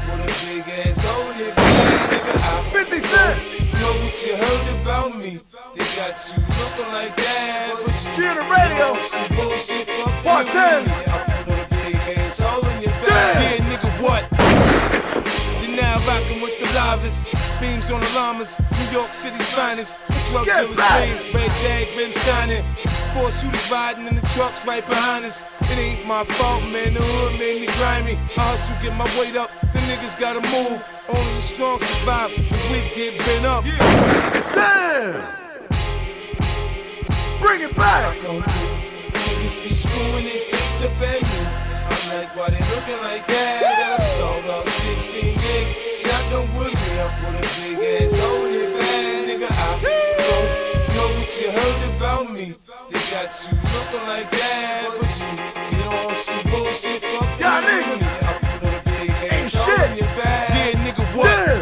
put a big ass hole in your bag, nigga. 50 Cent. Know what you heard about me? They got you looking like that, but you G on the radio. know some bullshit. Fuck Part you 10. I put a big ass hole in your bag. Yeah, nigga, what? You're now rocking with the livest. Beams on the llamas, New York City's finest. Drug dealer train, red jag rim shining. 4 shooters riding in the trucks right behind us. It ain't my fault, man. The hood made me grimy. I hustle, get my weight up. The niggas gotta move. Only the strong survive. The weak get bent up. Damn! Bring it back! Niggas be screwing and face up at me. I'm like, why they looking like that? I sold out 16 gig. Shotgun with me. I put a big ass hole in your bag, nigga. I don't know what you heard about me. They got you looking like that, but you know I'm some bullshit. Fuck y'all you, niggas. I put a big ass hole shit. in your bag. Yeah, nigga, what? Damn.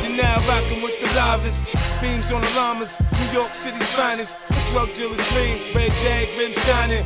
You're now rocking with the livest. Beams on the llamas, New York City's finest. Drug dealer dream, red jag rim shining.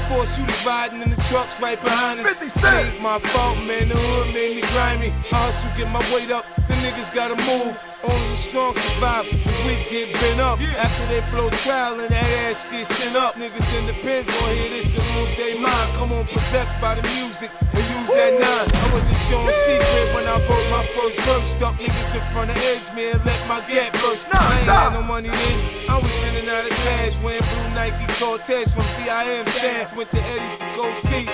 4 shooters riding in the trucks right behind us. 50 Cent. Ain't my fault, man. The hood made me grimy. I hustle, get my weight up. The niggas gotta move. Only the strong survive. The weak get bent up. After they blow trial and that ass get sent up. Niggas in the pins gon' hear this and lose their mind. Come on, possessed by the music and use that 9. I wasn't showing secret when I wrote my first verse. Stuck niggas in front of edge, man. Let my gap burst. I ain't had no money then. I was in and out of cash. Wearing blue Nike Cortez from VIM stand. Went to Eddie for gold teeth.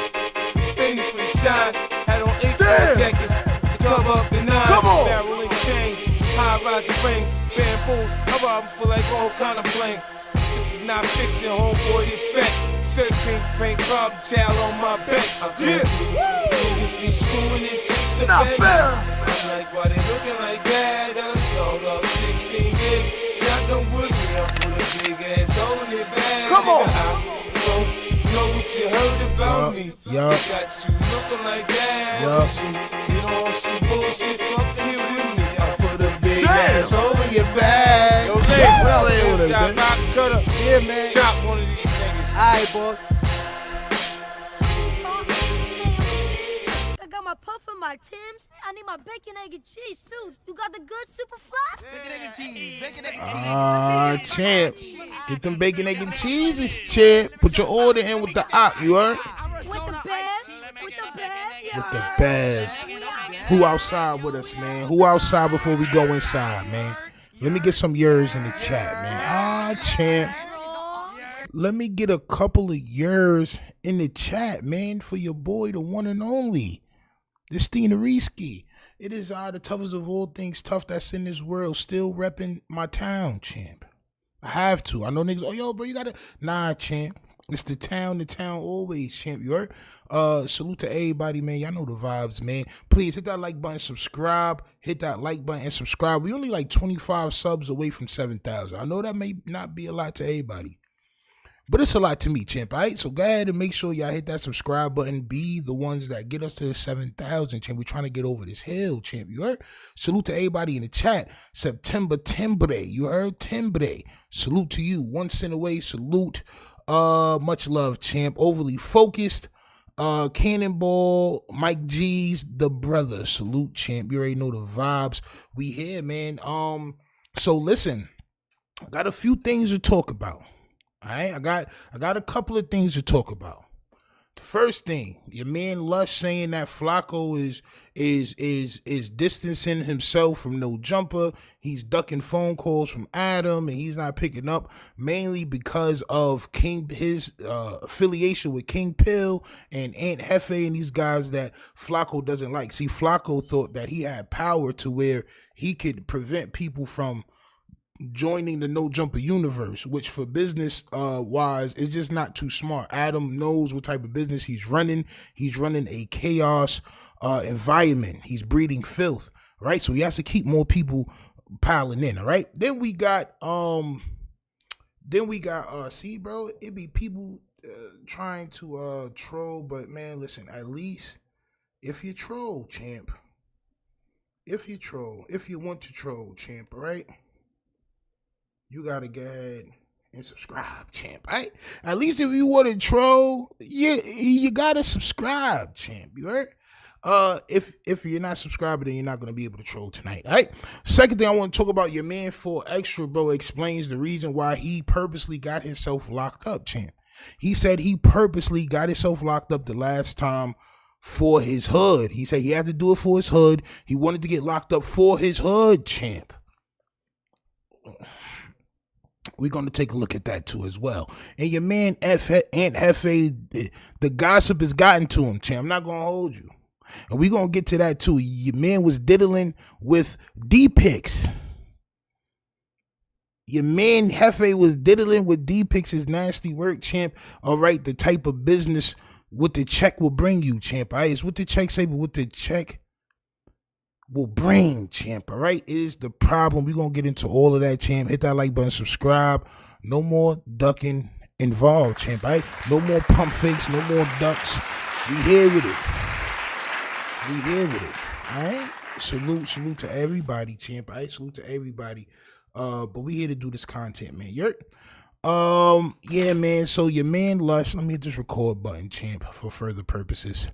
Things for the shots. Had on 8 jackets. To cover up the knives. Come on. Barrel and chains. High-rise rings, bamboos, I rob 'em for like all kind of bling. This is not fiction, homeboy, this fact. Shirt kings, paint problem child on my back. Niggas be screwing and fixing Not baby. fair. I'm like, why they looking like that? Got a sold up 16 gig. Shotgun with me, I put a big ass hole in your bag. Come on. I don't know what you heard about me. Yup. Got you looking like that. You know I'm some bullshit, fuck you with me. I put a big Damn. Over your bag. Yo, Well, Lay with us, got man. box cutter. Yeah, man. Chop one of these niggas. Alright, boss. I got my puff and my Timbs. I need my bacon, egg, and cheese too. You got the good super fly? Bacon, egg, and cheese. Bacon, egg, and cheese. Champ. Get them bacon, egg, and cheeses, champ. Put your order in with the op, you heard? With the bev? With the bev? Yeah. With the bev. Who outside with us, man? Who outside before we go inside, man? Let me get some yours in the chat, man. Champ. Let me get a couple of yours in the chat, man, for your boy, the one and only, this Risky. It is the toughest of all things tough that's in this world, still repping my town, champ. I have to. I know niggas, oh, yo, bro, you gotta. Nah, champ. It's the town always, champ. You heard? Salute to everybody, man. Y'all know the vibes, man. Please hit that like button, subscribe. Hit that like button and subscribe. We only like 25 subs away from 7,000. I know that may not be a lot to everybody, but it's a lot to me, champ. All right, so go ahead and make sure y'all hit that subscribe button. Be the ones that get us to the 7,000, champ. We're trying to get over this hill, champ. You heard? Salute to everybody in the chat. September Timbre. You heard? Timbre. Salute to you. 1 cent away. Salute. Much love, champ. Overly focused. Cannonball, Mike G's, the brother. Salute, champ. You already know the vibes. We here, man. So listen, I got a few things to talk about. All right, I got a couple of things to talk about. The first thing, your man LUSH saying that Flakko is distancing himself from No Jumper. He's ducking phone calls from Adam, and he's not picking up mainly because of his affiliation with King Pill and Aunt Jefe and these guys that Flakko doesn't like. See, Flakko thought that he had power to where he could prevent people from joining the No Jumper universe, which for business wise is just not too smart. Adam knows what type of business he's running. He's running a chaos environment. He's breeding filth, right? So he has to keep more people piling in, all right? Then we got see, bro, it be people trying to troll, but man, listen, at least if you troll, champ, if you want to troll, champ, all right? You gotta go ahead and subscribe, champ, right? At least if you want to troll, you gotta subscribe, champ, you heard? If you're not subscribed, then you're not gonna be able to troll tonight. All right. Second thing I want to talk about, your man for extra, bro, explains the reason why he purposely got himself locked up, champ. He said he purposely got himself locked up the last time for his hood. He said he had to do it for his hood. He wanted to get locked up for his hood, champ. We're going to take a look at that too as well. And your man Aunt Jefe, the gossip has gotten to him, champ. I'm not going to hold you. And we're going to get to that too. Your man was diddling with D-pics. Your man Jefe was diddling with D-pics, is nasty work, champ. All right, the type of business what the check will bring you, champ. All right, it's what the check say, but what the check will bring, champ. All right, is the problem. We're going to get into all of that, champ. Hit that like button, subscribe. No more ducking involved, champ. All right, no more pump fakes, no more ducks. We here with it. We here with it. All right, salute to everybody, champ. All right, salute to everybody. But we here to do this content, man. Yeah, man. So your man Lush, let me hit this record button, champ, for further purposes.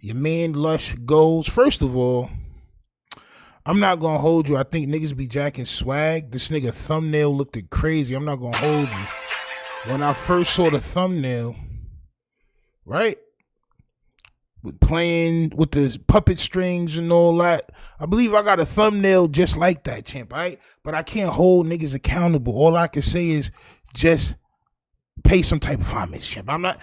Your man Lush goes, first of all, I'm not gonna hold you. I think niggas be jacking swag. This nigga thumbnail looked crazy. I'm not gonna hold you. When I first saw the thumbnail, right? With playing with the puppet strings and all that, I believe I got a thumbnail just like that, champ, right? But I can't hold niggas accountable. All I can say is just pay some type of homage, champ. I'm not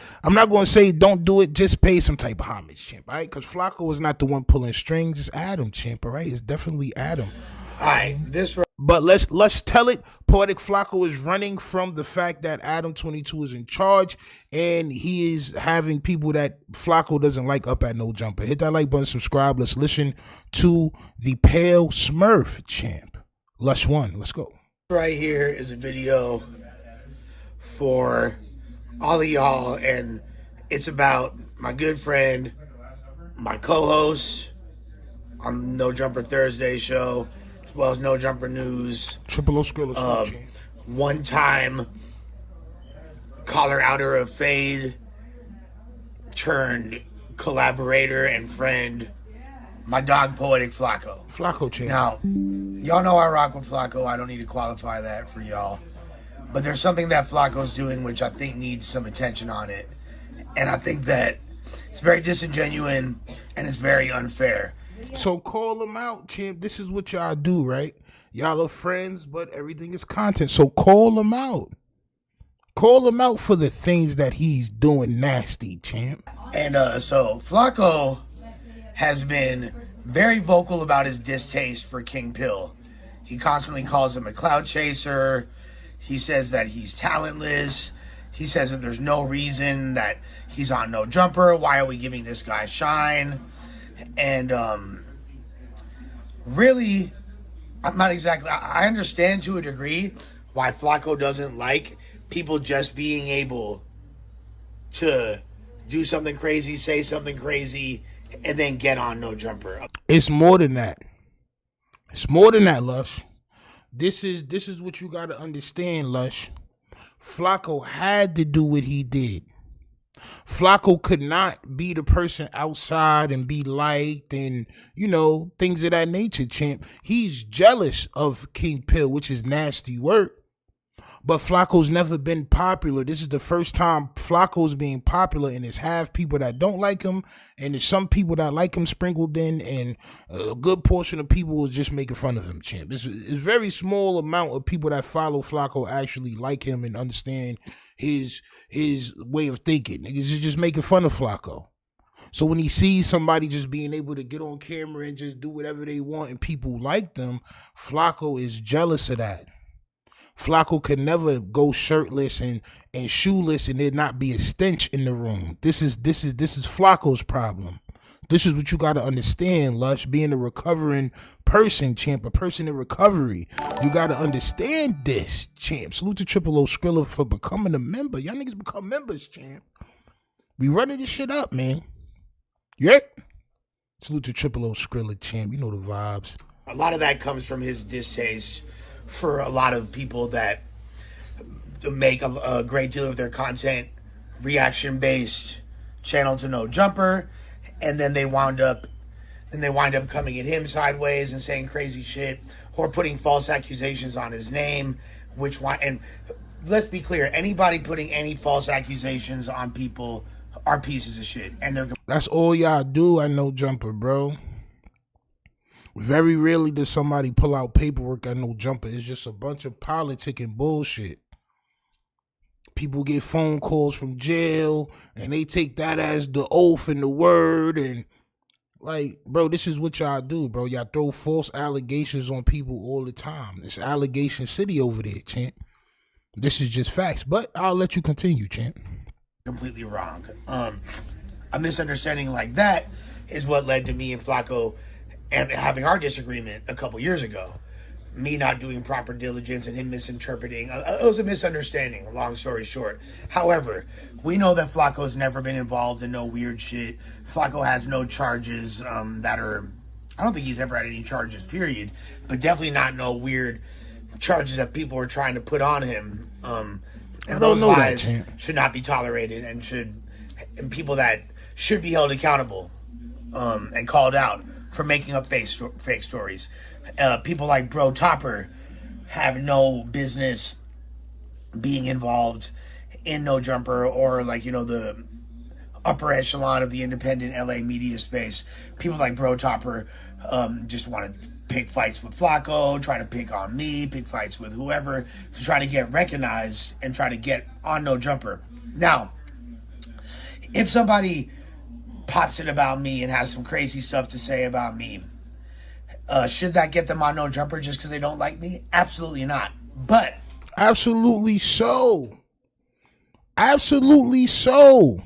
going to say don't do it. Just pay some type of homage, champ, all right? Because Flakko is not the one pulling strings. It's Adam, champ, all right? It's definitely Adam. All right, this right. But let's tell it. Poetic Flakko is running from the fact that Adam 22 is in charge, and he is having people that Flakko doesn't like up at No Jumper. Hit that like button, subscribe. Let's listen to the Pale Smurf, champ. Lush 1. Let's go. Right here is a video for all of y'all, and it's about my good friend, my co-host on No Jumper Thursday show, as well as No Jumper News. Triple O Skrilla, one time caller outer of Fade turned collaborator and friend, my dog Poetic Flakko. Flakko, champ. Now, y'all know I rock with Flakko. I don't need to qualify that for y'all. But there's something that Flacco's doing which I think needs some attention on it. And I think that it's very disingenuous and it's very unfair. So call him out, champ. This is what y'all do, right? Y'all are friends, but everything is content. So call him out. Call him out for the things that he's doing nasty, champ. And so Flakko has been very vocal about his distaste for King Pill. He constantly calls him a clout chaser. He says that he's talentless. He says that there's no reason that he's on No Jumper. Why are we giving this guy shine? And really, I'm not exactly... I understand to a degree why Flakko doesn't like people just being able to do something crazy, say something crazy, and then get on No Jumper. It's more than that. It's more than that, Lush. This is what you got to understand, Lush. Flakko had to do what he did. Flakko could not be the person outside and be liked and, you know, things of that nature, champ. He's jealous of King Pill, which is nasty work. But Flacco's never been popular. This is the first time Flacco's being popular, and it's half people that don't like him, and there's some people that like him sprinkled in, and a good portion of people is just making fun of him, champ. It's very small amount of people that follow Flakko actually like him and understand his way of thinking. Niggas is just making fun of Flakko. So when he sees somebody just being able to get on camera and just do whatever they want and people like them, Flakko is jealous of that. Flakko could never go shirtless and shoeless and there not be a stench in the room. This is Flacco's problem. This is what you got to understand, Lush. Being a recovering person, champ, a person in recovery, you got to understand this, champ. Salute to Triple O Skrilla for becoming a member. Y'all niggas become members, champ. We running this shit up, man. Yeah. Salute to Triple O Skrilla, champ. You know the vibes. A lot of that comes from his distaste for a lot of people that make a great deal of their content reaction-based channel to No Jumper, and then they wound up then they wind up coming at him sideways and saying crazy shit or putting false accusations on his name, and let's be clear, anybody putting any false accusations on people are pieces of shit. And that's all y'all do at No Jumper, bro. Very rarely does somebody pull out paperwork at No Jumper. It's just a bunch of politicking bullshit. People get phone calls from jail, and they take that as the oath and the word. And, like, bro, this is what y'all do, bro. Y'all throw false allegations on people all the time. It's allegation city over there, champ. This is just facts. But I'll let you continue, champ. Completely wrong. A misunderstanding like that is what led to me and Flakko and having our disagreement a couple years ago. Me not doing proper diligence and him misinterpreting. It was a misunderstanding, long story short. However, we know that Flakko's never been involved in no weird shit. Flakko has no charges that are... I don't think he's ever had any charges, period. But definitely not no weird charges that people are trying to put on him. And those lies should not be tolerated, and people that should be held accountable and called out for making up fake stories. People like Bro Topper have no business being involved in No Jumper or, like, you know, the upper echelon of the independent LA media space. People like Bro Topper just want to pick fights with Flakko, try to pick on me, pick fights with whoever to try to get recognized and try to get on No Jumper. Now, if somebody pops it about me and has some crazy stuff to say about me, should that get them on No Jumper just because they don't like me? Absolutely not. But absolutely so. Absolutely so.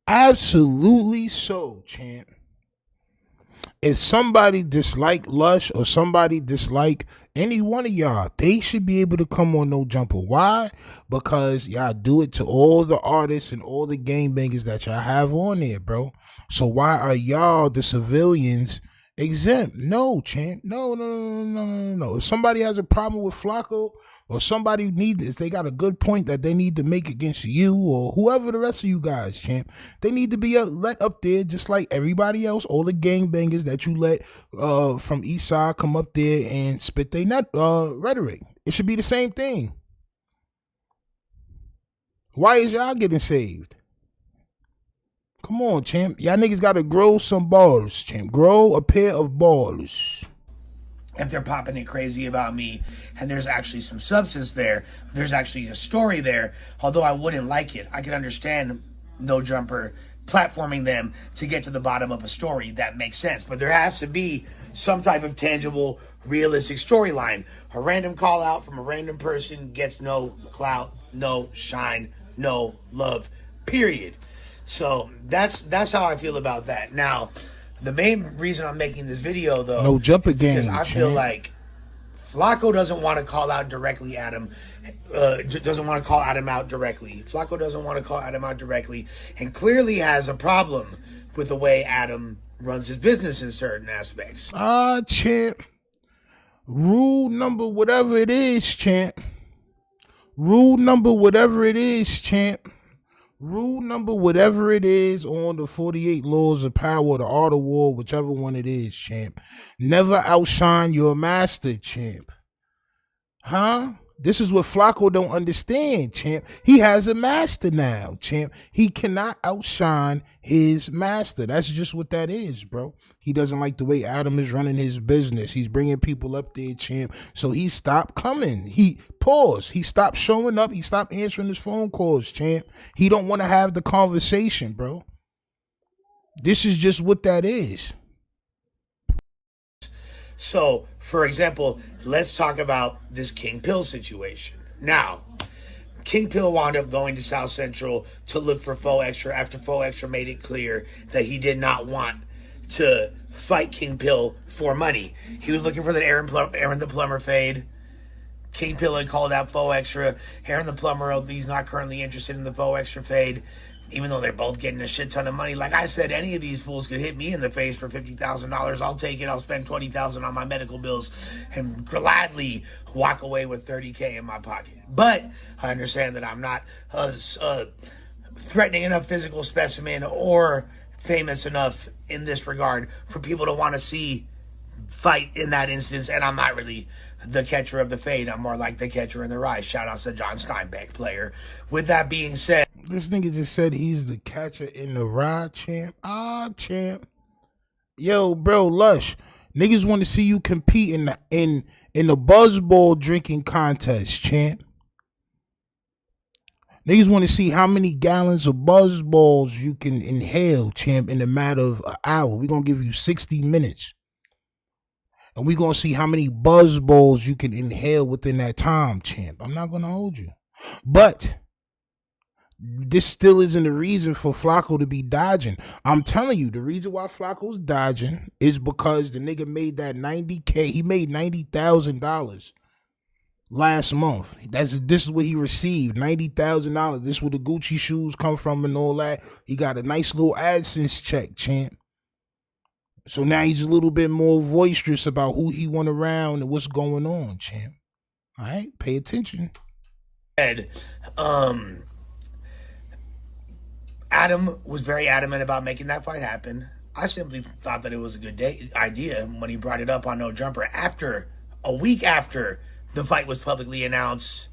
Absolutely so, champ. If somebody dislike LUSH or somebody dislike any one of y'all, they should be able to come on No Jumper. Why? Because y'all do it to all the artists and all the gangbangers that y'all have on there, bro. So why are y'all, the civilians, exempt? No, champ. No. If somebody has a problem with Flakko, or somebody if they got a good point that they need to make against you or whoever the rest of you guys, champ, they need to be let up there just like everybody else. All the gangbangers that you let from East Side come up there and spit their rhetoric. It should be the same thing. Why is y'all getting saved? Come on, champ. Y'all niggas got to grow some balls, champ. Grow a pair of balls. If they're popping it crazy about me and there's actually some substance there, there's actually a story there, although I wouldn't like it, I can understand No Jumper platforming them to get to the bottom of a story. That makes sense. But there has to be some type of tangible, realistic storyline. A random call out from a random person gets no clout, no shine, no love, period. So that's how I feel about that. Now, the main reason I'm making this video, though, No Jumper game, because I feel like Flakko doesn't want to call out directly Adam. Doesn't want to call Adam out directly. Flakko doesn't want to call Adam out directly, and clearly has a problem with the way Adam runs his business in certain aspects. Champ. Rule number whatever it is, champ. Rule number whatever it is, champ. Rule number whatever it is on the 48 laws of power, the art of war, whichever one it is, champ. Never outshine your master, champ. Huh? This is what Flakko don't understand, champ. He has a master now, champ. He cannot outshine his master. That's just what that is, bro. He doesn't like the way Adam is running his business. He's bringing people up there, champ. So he stopped coming. He paused. He stopped showing up. He stopped answering his phone calls, champ. He don't want to have the conversation, bro. This is just what that is. So, for example, let's talk about this King Pill situation. Now, King Pill wound up going to South Central to look for Faux Extra after Faux Extra made it clear that he did not want to fight King Pill for money. He was looking for that Aaron the Plumber fade. King Pill had called out Faux Extra. Aaron the Plumber, he's not currently interested in the Faux Extra fade, even though they're both getting a shit ton of money. Like I said, any of these fools could hit me in the face for $50,000. I'll take it. I'll spend $20,000 on my medical bills and gladly walk away with $30K in my pocket. But I understand that I'm not a threatening enough physical specimen or famous enough in this regard for people to want to see fight in that instance. And I'm not really the catcher of the fade. I'm more like the catcher in the rye. Shout out to John Steinbeck, player. With that being said, this nigga just said he's the catcher in the rye, champ. Champ. Yo, bro, Lush. Niggas want to see you compete in the buzzball drinking contest, champ. Niggas want to see how many gallons of buzzballs you can inhale, champ, in a matter of an hour. We're going to give you 60 minutes. And we're going to see how many buzzballs you can inhale within that time, champ. I'm not going to hold you. But this still isn't a reason for Flakko to be dodging. I'm telling you, the reason why Flakko's dodging is because the nigga made that $90K. He made $90,000 last month. This is what he received, $90,000. This is where the Gucci shoes come from and all that. He got a nice little AdSense check, champ. So now he's a little bit more boisterous about who he want around and what's going on, champ. All right, pay attention. Adam was very adamant about making that fight happen. I simply thought that it was a good idea when he brought it up on No Jumper a week after the fight was publicly announced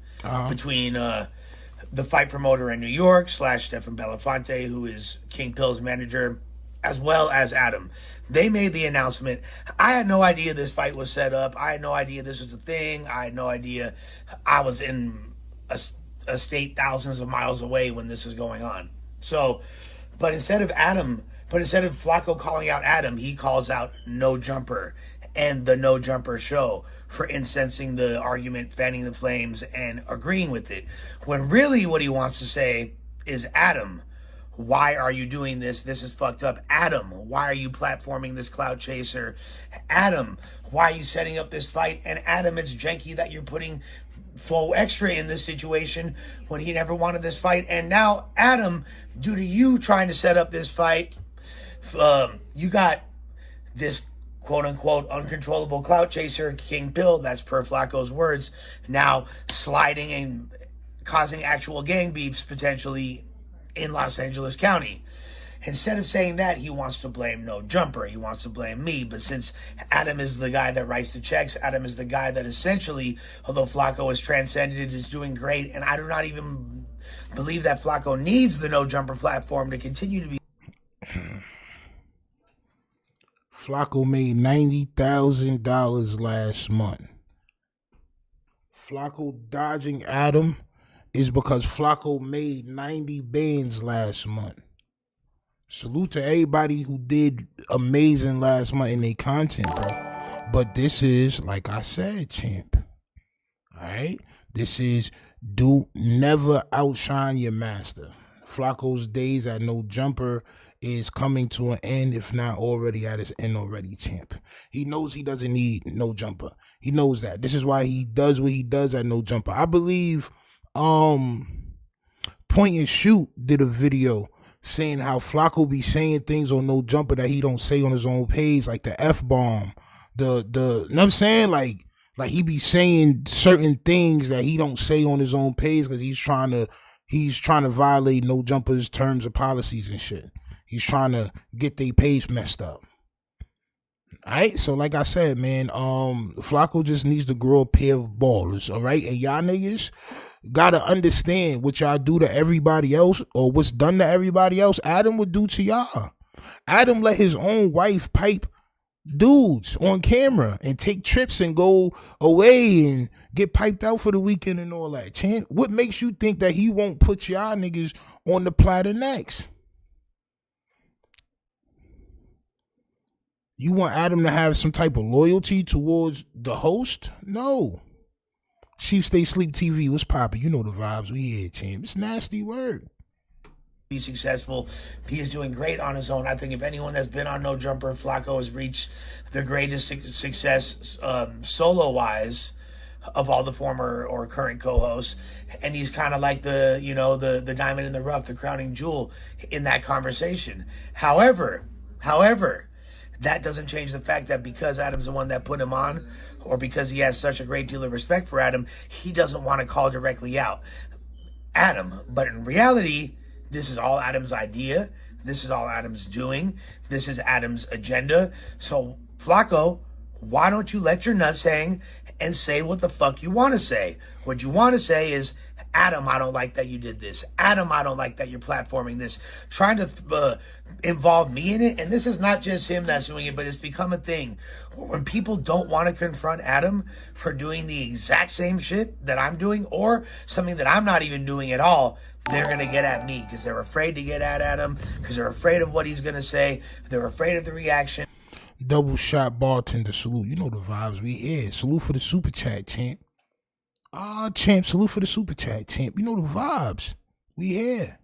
between the fight promoter in New York / Stefan Belafonte, who is King Pill's manager, as well as Adam. They made the announcement. I had no idea this fight was set up. I had no idea this was a thing. I had no idea I was in a state thousands of miles away when this was going on. So, but instead of Flakko calling out Adam, he calls out No Jumper and the No Jumper show for incensing the argument, fanning the flames, and agreeing with it. When really what he wants to say is, Adam, why are you doing this? This is fucked up. Adam, why are you platforming this clout chaser? Adam, why are you setting up this fight? And Adam, it's janky that you're putting full extra in this situation when he never wanted this fight. And now, Adam, due to you trying to set up this fight, you got this quote-unquote uncontrollable clout chaser, King Pill, that's per Flakko's words, now sliding and causing actual gang beefs potentially in Los Angeles County. Instead of saying that, he wants to blame No Jumper. He wants to blame me. But since Adam is the guy that writes the checks, Adam is the guy that essentially, although Flakko is transcended, is doing great, and I do not even believe that Flakko needs the No Jumper platform to continue to be. Flakko made $90,000 last month. Flakko dodging Adam is because Flakko made 90 bands last month. Salute to everybody who did amazing last month in their content, bro. But this is, like I said, champ. All right? This is, never outshine your master. Flakko's days at No Jumper is coming to an end, if not already at its end already, champ. He knows he doesn't need No Jumper. He knows that. This is why he does what he does at No Jumper. I believe Point and Shoot did a video saying how Flakko be saying things on No Jumper that he don't say on his own page, like the F-bomb. You know what I'm saying? Like he be saying certain things that he don't say on his own page because he's trying to violate No Jumper's terms of policies and shit. He's trying to get their page messed up. All right, so like I said, man, Flakko just needs to grow a pair of ballers, all right? And y'all niggas gotta understand what y'all do to everybody else, or what's done to everybody else, Adam would do to y'all. Adam let his own wife pipe dudes on camera and take trips and go away and get piped out for the weekend and all that. What makes you think that he won't put y'all niggas on the platter next? You want Adam to have some type of loyalty towards the host? No. Sheep Stay Sleep TV, what's poppin'? You know the vibes. We here, champ. It's nasty word. Be successful. He is doing great on his own. I think if anyone that's been on No Jumper, Flakko has reached the greatest success solo-wise of all the former or current co-hosts. And he's kind of like the diamond in the rough, the crowning jewel in that conversation. However, that doesn't change the fact that because Adam's the one that put him on, or because he has such a great deal of respect for Adam, he doesn't want to call directly out Adam. But in reality, this is all Adam's idea. This is all Adam's doing. This is Adam's agenda. So, Flakko, why don't you let your nuts hang and say what the fuck you want to say? What you want to say is, Adam, I don't like that you did this. Adam, I don't like that you're platforming this. Trying to involve me in it. And this is not just him that's doing it, but it's become a thing. When people don't want to confront Adam for doing the exact same shit that I'm doing, or something that I'm not even doing at all, they're going to get at me because they're afraid to get at Adam, because they're afraid of what he's going to say. They're afraid of the reaction. Double shot bartender salute. You know the vibes we here. Salute for the super chat, champ. Champ, salute for the super chat, champ. You know the vibes. We here.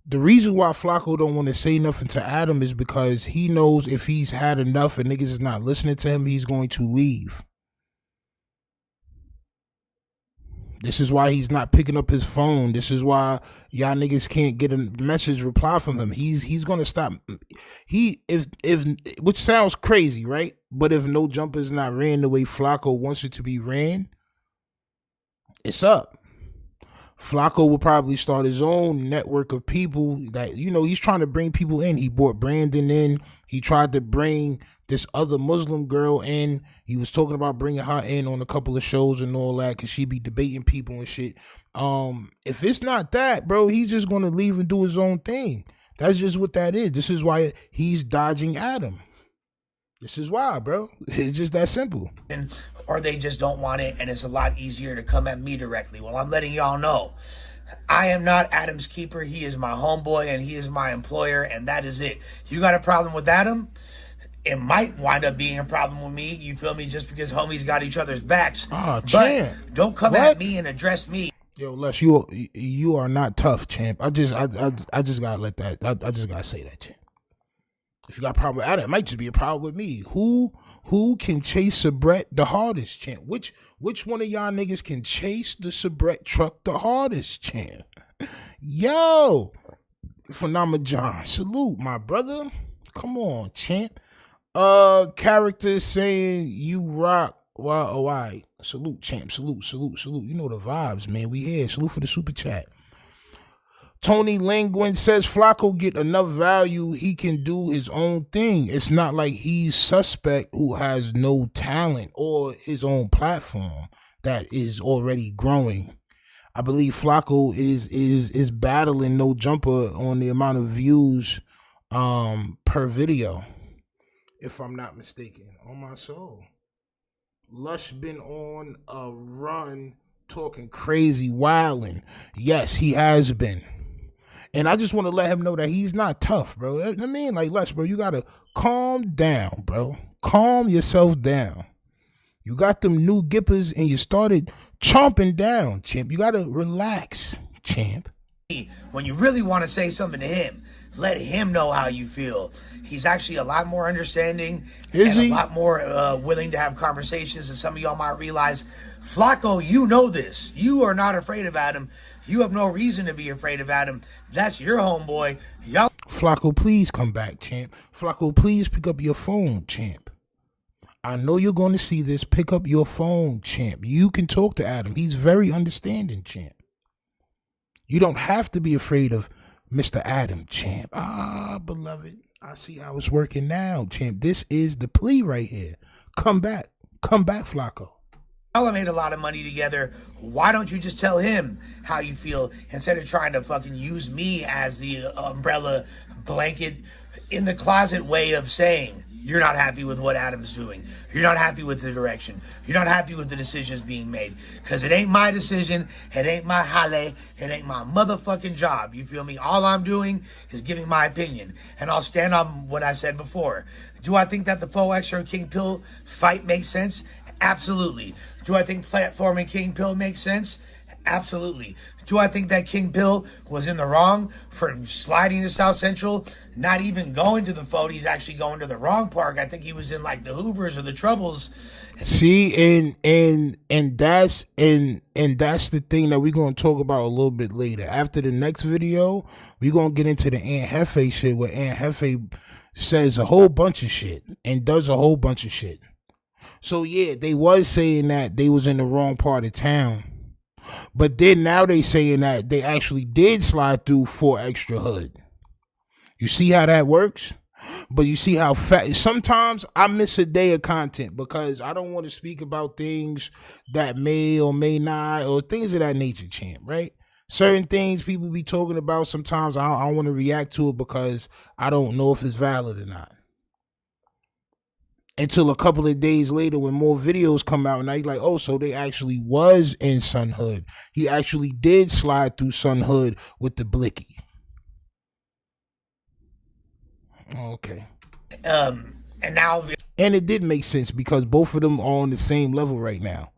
The reason why Flakko don't want to say nothing to Adam is because he knows if he's had enough and niggas is not listening to him, he's going to leave. This is why he's not picking up his phone. This is why y'all niggas can't get a message reply from him. He's gonna stop. Which sounds crazy, right? But if no jumper is not ran the way Flakko wants it to be ran, it's up. Flakko will probably start his own network of people that, you know, he's trying to bring people in. He brought Brandon in. He tried to bring this other Muslim girl in. He was talking about bringing her in on a couple of shows and all that because she be debating people and shit. If it's not that, bro, he's just going to leave and do his own thing. That's just what that is. This is why he's dodging Adam. This is why, bro. It's just that simple. Or they just don't want it, and it's a lot easier to come at me directly. Well, I'm letting y'all know, I am not Adam's keeper. He is my homeboy, and he is my employer, and that is it. You got a problem with Adam? It might wind up being a problem with me, you feel me, just because homies got each other's backs. But don't come at me and address me. Yo, Les, you are not tough, champ. I just gotta let that. I just gotta say that, champ. If you got a problem with Adam, it might just be a problem with me. Who can chase Sabret the hardest, champ? Which one of y'all niggas can chase the Sabret truck the hardest, champ? Yo, Phenomenal John, salute, my brother. Come on, champ. Characters saying you rock. Wow, oh, all right. Salute, champ. Salute. You know the vibes, man. We here. Salute for the super chat. Tony Languin says Flakko get enough value, he can do his own thing. It's not like he's suspect who has no talent or his own platform that is already growing. I believe Flakko is battling no jumper on the amount of views per video, if I'm not mistaken. On my soul. Lush been on a run talking crazy, wilding. Yes, he has been. And I just want to let him know that he's not tough, bro. I mean, like, Lush, bro, you got to calm down, bro. Calm yourself down. You got them new gippers and you started chomping down, champ. You got to relax, champ. When you really want to say something to him, let him know how you feel. He's actually a lot more understanding and a lot more willing to have conversations than some of y'all might realize. Flakko, you know this. You are not afraid of Adam. You have no reason to be afraid of Adam. That's your homeboy. Y'all. Flakko, please come back, champ. Flakko, please pick up your phone, champ. I know you're going to see this. Pick up your phone, champ. You can talk to Adam. He's very understanding, champ. You don't have to be afraid of Mr. Adam, champ. Beloved, I see how it's working now, champ. This is the plea right here. Come back, Flakko. Y'all made a lot of money together. Why don't you just tell him how you feel instead of trying to fucking use me as the umbrella blanket in the closet way of saying you're not happy with what Adam's doing. You're not happy with the direction. You're not happy with the decisions being made. Because it ain't my decision. It ain't my hale. It ain't my motherfucking job. You feel me? All I'm doing is giving my opinion. And I'll stand on what I said before. Do I think that the Faux Extra and King Pill fight makes sense? Absolutely. Do I think platforming King Pill makes sense? Absolutely. Do I think that King Pill was in the wrong for sliding to South Central, not even going to the Faux? He's actually going to the wrong park. I think he was in like the Hoovers or the Troubles. See, and that's the thing that we're gonna talk about a little bit later. After the next video, we're gonna get into the Aunt Jefe shit, where Aunt Jefe says a whole bunch of shit and does a whole bunch of shit. So yeah, they was saying that they was in the wrong part of town. But then now they saying that they actually did slide through 4 extra hood. You see how that works? But you see how sometimes I miss a day of content because I don't want to speak about things that may or may not, or things of that nature, champ, right? Certain things people be talking about, sometimes I don't want to react to it because I don't know if it's valid or not. Until a couple of days later when more videos come out and I like, oh, so they actually was in Sun Hood. He actually did slide through Sun Hood with the blicky. Okay. And now, and it did make sense because both of them are on the same level right now.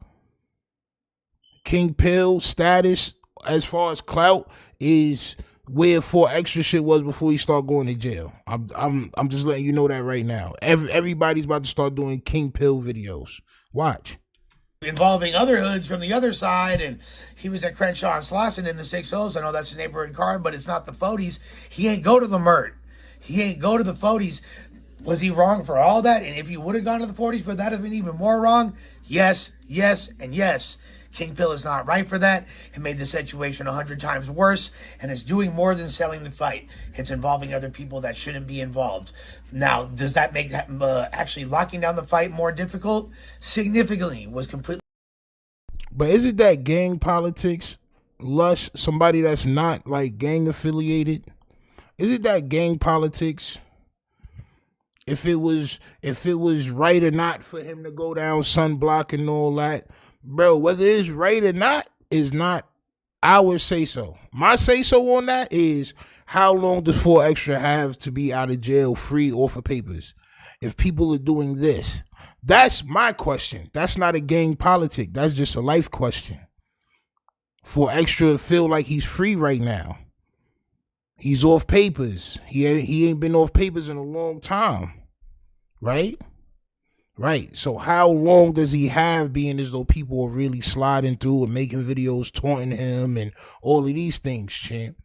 King Pill status as far as clout is where 4 extra shit was before he started going to jail. I'm just letting you know that right now. Everybody's about to start doing King Pill videos. Watch. Involving other hoods from the other side, and he was at Crenshaw and Slauson in the 6-0s. I know that's a neighborhood card, but it's not the 40s. He ain't go to the Mert. He ain't go to the 40s. Was he wrong for all that? And if he would have gone to the 40s, would that have been even more wrong? Yes, yes, and yes. King Pill is not right for that. It made the situation 100 times worse, and it's doing more than selling the fight. It's involving other people that shouldn't be involved. Now, does that make actually locking down the fight more difficult? Significantly. Was completely. But is it that gang politics? Lush, somebody that's not like gang affiliated? Is it that gang politics? If it was right or not for him to go down sunblock and all that, bro, whether it's right or not is not our say so. My say so on that is how long does 4 extra have to be out of jail free or for papers? If people are doing this, that's my question. That's not a gang politic. That's just a life question. 4 extra feel like he's free right now. He's off papers. He ain't been off papers in a long time. Right? Right. So how long does he have being as though people are really sliding through and making videos taunting him and all of these things, champ?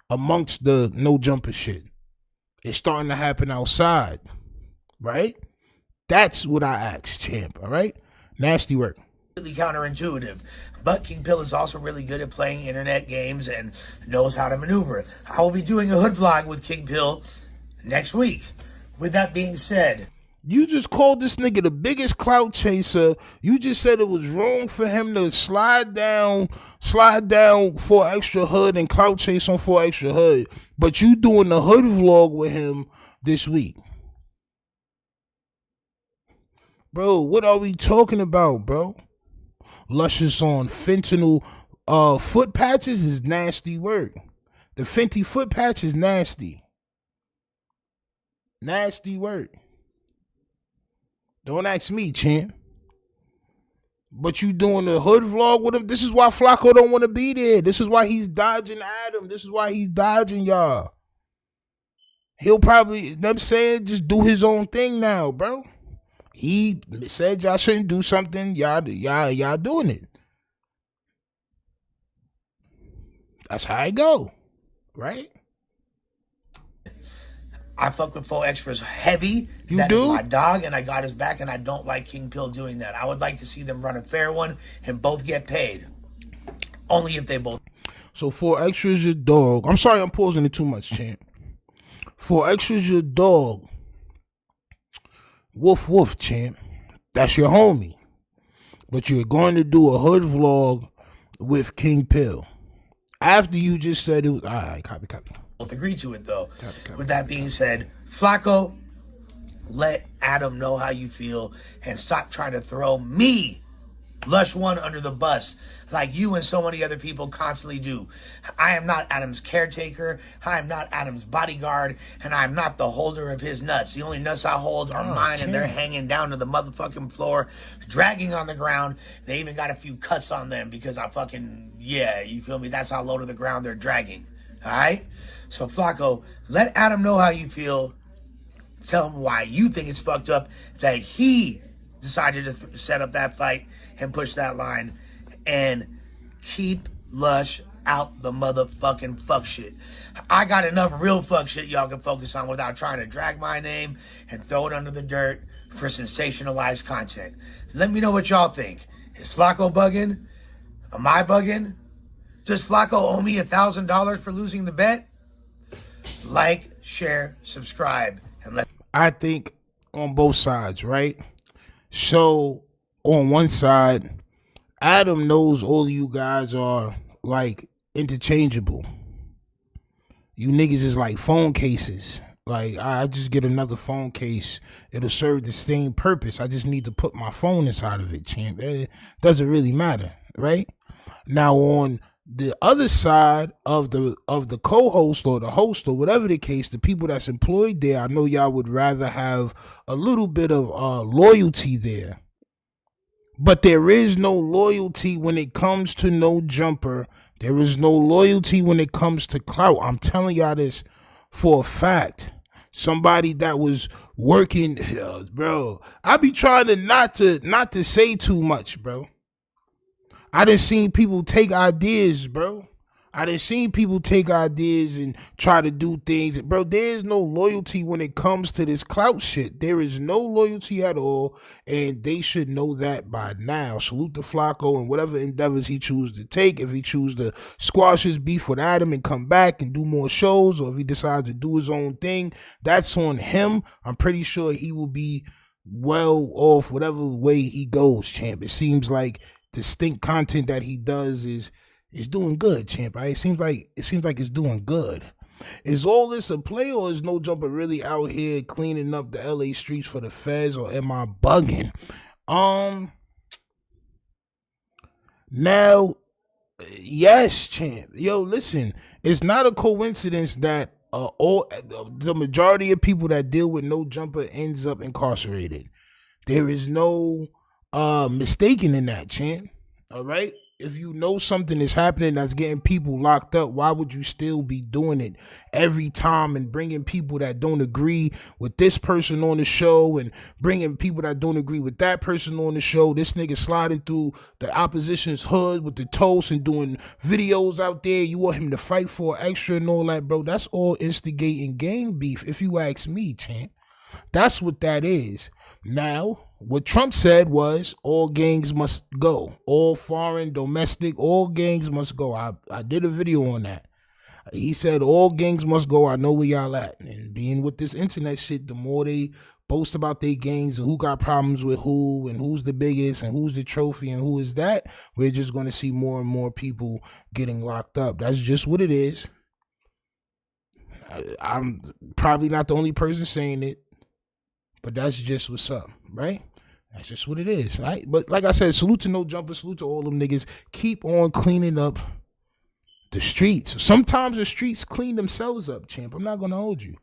Amongst the no jumper shit. It's starting to happen outside. Right? That's what I asked, champ. All right? Nasty work. Counterintuitive. But King Pill is also really good at playing internet games and knows how to maneuver. I will be doing a hood vlog with King Pill next week. With that being said, you just called this nigga the biggest clout chaser. You just said it was wrong for him to slide down 4 extra hood and clout chase on 4 extra hood. But you doing the hood vlog with him this week. Bro, what are we talking about, bro? Luscious on fentanyl foot patches is nasty work. The Fenty foot patch is nasty. Nasty work. Don't ask me, champ. But you doing the hood vlog with him? This is why Flakko don't want to be there. This is why he's dodging Adam. This is why he's dodging y'all. He'll probably, them saying, just do his own thing now, bro. He said y'all shouldn't do something. Y'all doing it. That's how it go, right? I fuck with 4 extras heavy. You that do? Is my dog, and I got his back, and I don't like King Pill doing that. I would like to see them run a fair one and both get paid. Only if they both. So 4 extras your dog. I'm sorry I'm pausing it too much, champ. 4 extras your dog. Woof woof, champ. That's your homie. But you're going to do a hood vlog with King Pill. After you just said it was... All right, copy. Both agree to it, though. Copy. With that being said, Flakko, let Adam know how you feel and stop trying to throw me, Lush One, under the bus like you and so many other people constantly do. I am not Adam's caretaker. I am not Adam's bodyguard. And I am not the holder of his nuts. The only nuts I hold are mine, and they're hanging down to the motherfucking floor, dragging on the ground. They even got a few cuts on them because I fucking, yeah, you feel me? That's how low to the ground they're dragging. All right? So, Flakko, let Adam know how you feel. Tell him why you think it's fucked up that he decided to set up that fight and push that line, and keep Lush out the motherfucking fuck shit. I got enough real fuck shit y'all can focus on without trying to drag my name and throw it under the dirt for sensationalized content. Let me know what y'all think. Is Flakko bugging? Am I bugging? Does Flakko owe me $1,000 for losing the bet? Like, share, subscribe, and let. I think on both sides, right? So on one side, Adam knows all of you guys are like interchangeable. You niggas is like phone cases. Like, I just get another phone case. It'll serve the same purpose. I just need to put my phone inside of it, champ. It doesn't really matter, right? Now, on the other side of the co-host or the host or whatever the case, the people that's employed there, I know y'all would rather have a little bit of loyalty there. But there is no loyalty when it comes to No Jumper. There is no loyalty when it comes to clout. I'm telling y'all this for a fact. Somebody that was working, bro. I be trying to not to say too much, bro. I done seen people take ideas, bro. I done seen people take ideas and try to do things. Bro, there's no loyalty when it comes to this clout shit. There is no loyalty at all, and they should know that by now. Salute to Flakko and whatever endeavors he chooses to take. If he chooses to squash his beef with Adam and come back and do more shows, or if he decides to do his own thing, that's on him. I'm pretty sure he will be well off whatever way he goes, champ. It seems like distinct content that he does is doing good, champ. Right? It seems like it's doing good. Is all this a play, or is No Jumper really out here cleaning up the LA streets for the feds, or am I bugging? Now, yes, champ. Yo, listen, it's not a coincidence that the majority of people that deal with No Jumper ends up incarcerated. There is no mistaken in that, champ. All right. If you know something is happening that's getting people locked up, why would you still be doing it every time and bringing people that don't agree with this person on the show and bringing people that don't agree with that person on the show? This nigga sliding through the opposition's hood with the toast and doing videos out there. You want him to fight for extra and all that, bro. That's all instigating gang beef, if you ask me, champ. That's what that is. Now, what Trump said was all gangs must go. All foreign, domestic, all gangs must go. I did a video on that. He said all gangs must go. I know where y'all at. And being with this internet shit, the more they boast about their gangs and who got problems with who and who's the biggest and who's the trophy and who is that, we're just going to see more and more people getting locked up. That's just what it is. I'm probably not the only person saying it, but that's just what's up, right? That's just what it is, right? But like I said, salute to No Jumper, salute to all them niggas. Keep on cleaning up the streets. Sometimes the streets clean themselves up, champ. I'm not going to hold you.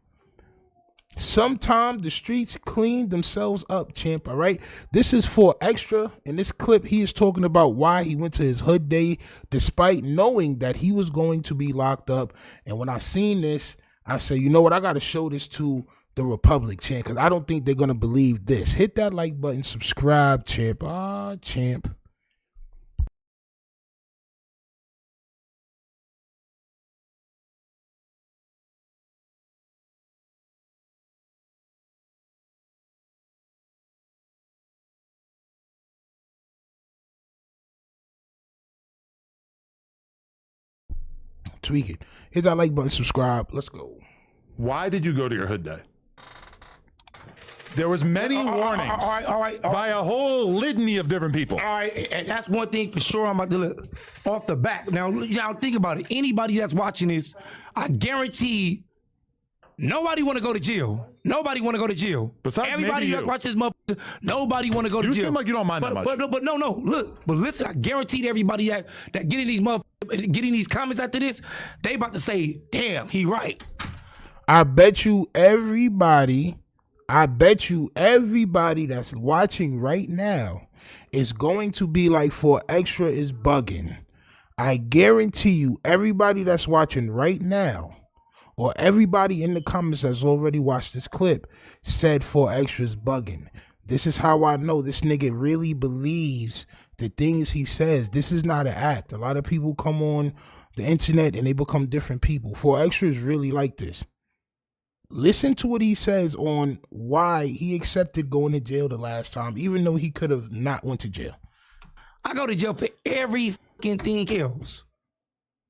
Sometimes the streets clean themselves up, champ, all right? This is for extra. In this clip, he is talking about why he went to his hood day despite knowing that he was going to be locked up. And when I seen this, I said, you know what? I got to show this to the Republic, champ, because I don't think they're gonna believe this. Hit that like button, subscribe, champ. Champ. Tweak it. Hit that like button, subscribe. Let's go. Why did you go to your hood day? There was many warnings all right. by a whole litany of different people. All right, and that's one thing for sure. I'm about to look off the back. Now think about it. Anybody that's watching this, I guarantee nobody want to go to jail. Nobody want to go to jail. Besides everybody that's watching this motherfucker, nobody want to go to jail. You seem like you don't mind that much. But no, look. But listen, I guarantee everybody that getting these motherfuckers, getting these comments after this, they about to say, damn, he right. I bet you everybody that's watching right now is going to be like, for extra is bugging. I guarantee you everybody that's watching right now, or everybody in the comments that's already watched this clip, said for extra is bugging. This is how I know this nigga really believes the things he says. This is not an act. A lot of people come on the internet and they become different people. For extra is really like this. Listen to what he says on why he accepted going to jail the last time, even though he could have not went to jail. I go to jail for every fucking thing else.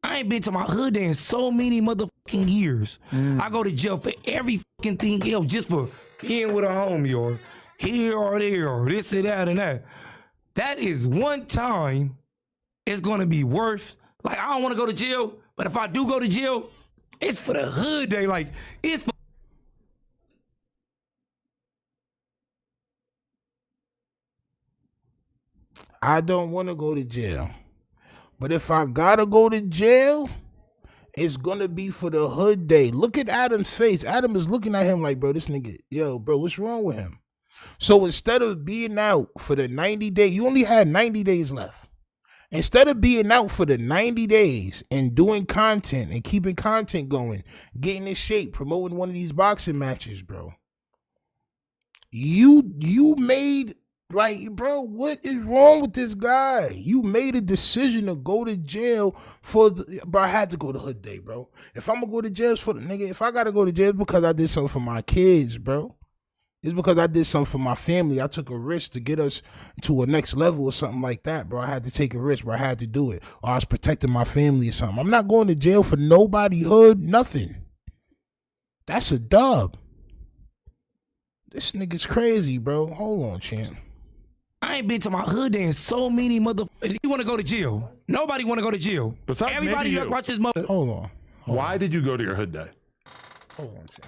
I ain't been to my hood in so many motherfucking years. I go to jail for every fucking thing else just for being with a homie or here or there or this and that and that. That is one time it's gonna be worth, like I don't wanna go to jail, but if I do go to jail, it's for the hood day. Like it's for I don't want to go to jail. But if I gotta go to jail, it's gonna be for the hood day. Look at Adam's face. Adam is looking at him like, bro, this nigga, yo, bro, what's wrong with him? So instead of being out for the 90 days, you only had 90 days left. Instead of being out for the 90 days and doing content and keeping content going, getting in shape, promoting one of these boxing matches, bro, you made, like, bro, what is wrong with this guy? You made a decision to go to jail for the, bro, I had to go to hood day, bro. If I'm gonna go to jail, it's for the nigga, if I gotta go to jail, it's because I did something for my kids, bro. It's because I did something for my family. I took a risk to get us to a next level or something like that, bro. I had to take a risk, bro. I had to do it. Or I was protecting my family or something. I'm not going to jail for nobody, hood, nothing. That's a dub. This nigga's crazy, bro. Hold on, champ. I ain't been to my hood in so many motherfuckers. You want to go to jail? Nobody want to go to jail. Besides everybody maybe that you. watches mother. Hold on. Why did you go to your hood day? Hold on, champ.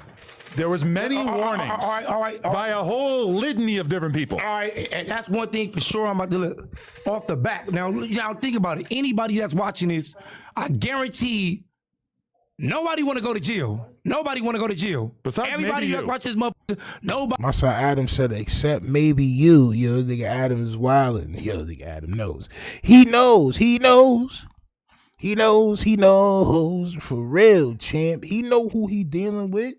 There was many warnings All right. by a whole litany of different people. All right, and that's one thing for sure. I'm about to look off the back. Now think about it. Anybody that's watching this, I guarantee nobody want to go to jail. Nobody want to go to jail. Besides everybody maybe that's you. watching this motherfucker, nobody. My son Adam said, except maybe you. Yo, nigga Adam is wildin'. Yo, nigga Adam knows. He knows. For real, champ. He know who he dealing with.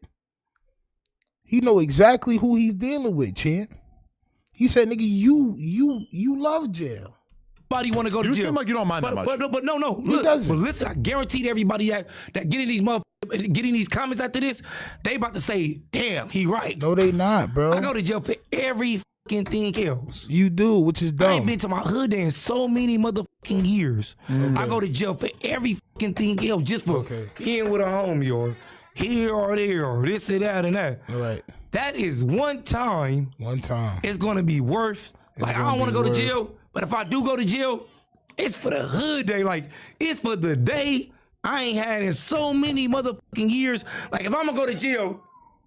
He know exactly who he's dealing with, champ. He said, nigga, you love jail. Nobody want to go to You jail. seem like you don't mind that much. But no. Look, doesn't. but listen, I guarantee everybody that getting these getting these comments after this, they about to say, damn, he right. No, they not, bro. I go to jail for every fucking thing else. You do, which is dumb. I ain't been to my hood in so many motherfucking years. I go to jail for every fucking thing else just for being with a homie or here or there or this and that and that. All right. That is one time. It's gonna be worth. Like I don't want to go to jail, but if I do go to jail, it's for the hood day. Like it's for the day I ain't had in so many motherfucking years. Like if I'm gonna go to jail,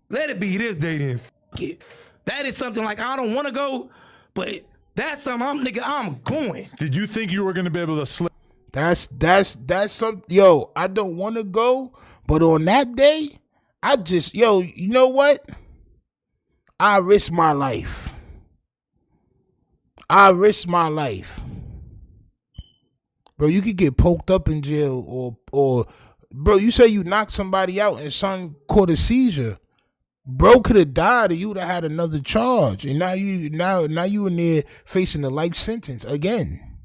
let it be this day then. F it. That is something like I don't want to go, but that's something I'm going. Did you think you were going to be able to slip? That's something. Yo, I don't want to go, but on that day, I just, yo, you know what? I risk my life. Bro, you could get poked up in jail or bro, you say you knocked somebody out and son caught a seizure. Bro could have died or you would have had another charge. And now you in there facing a life sentence again.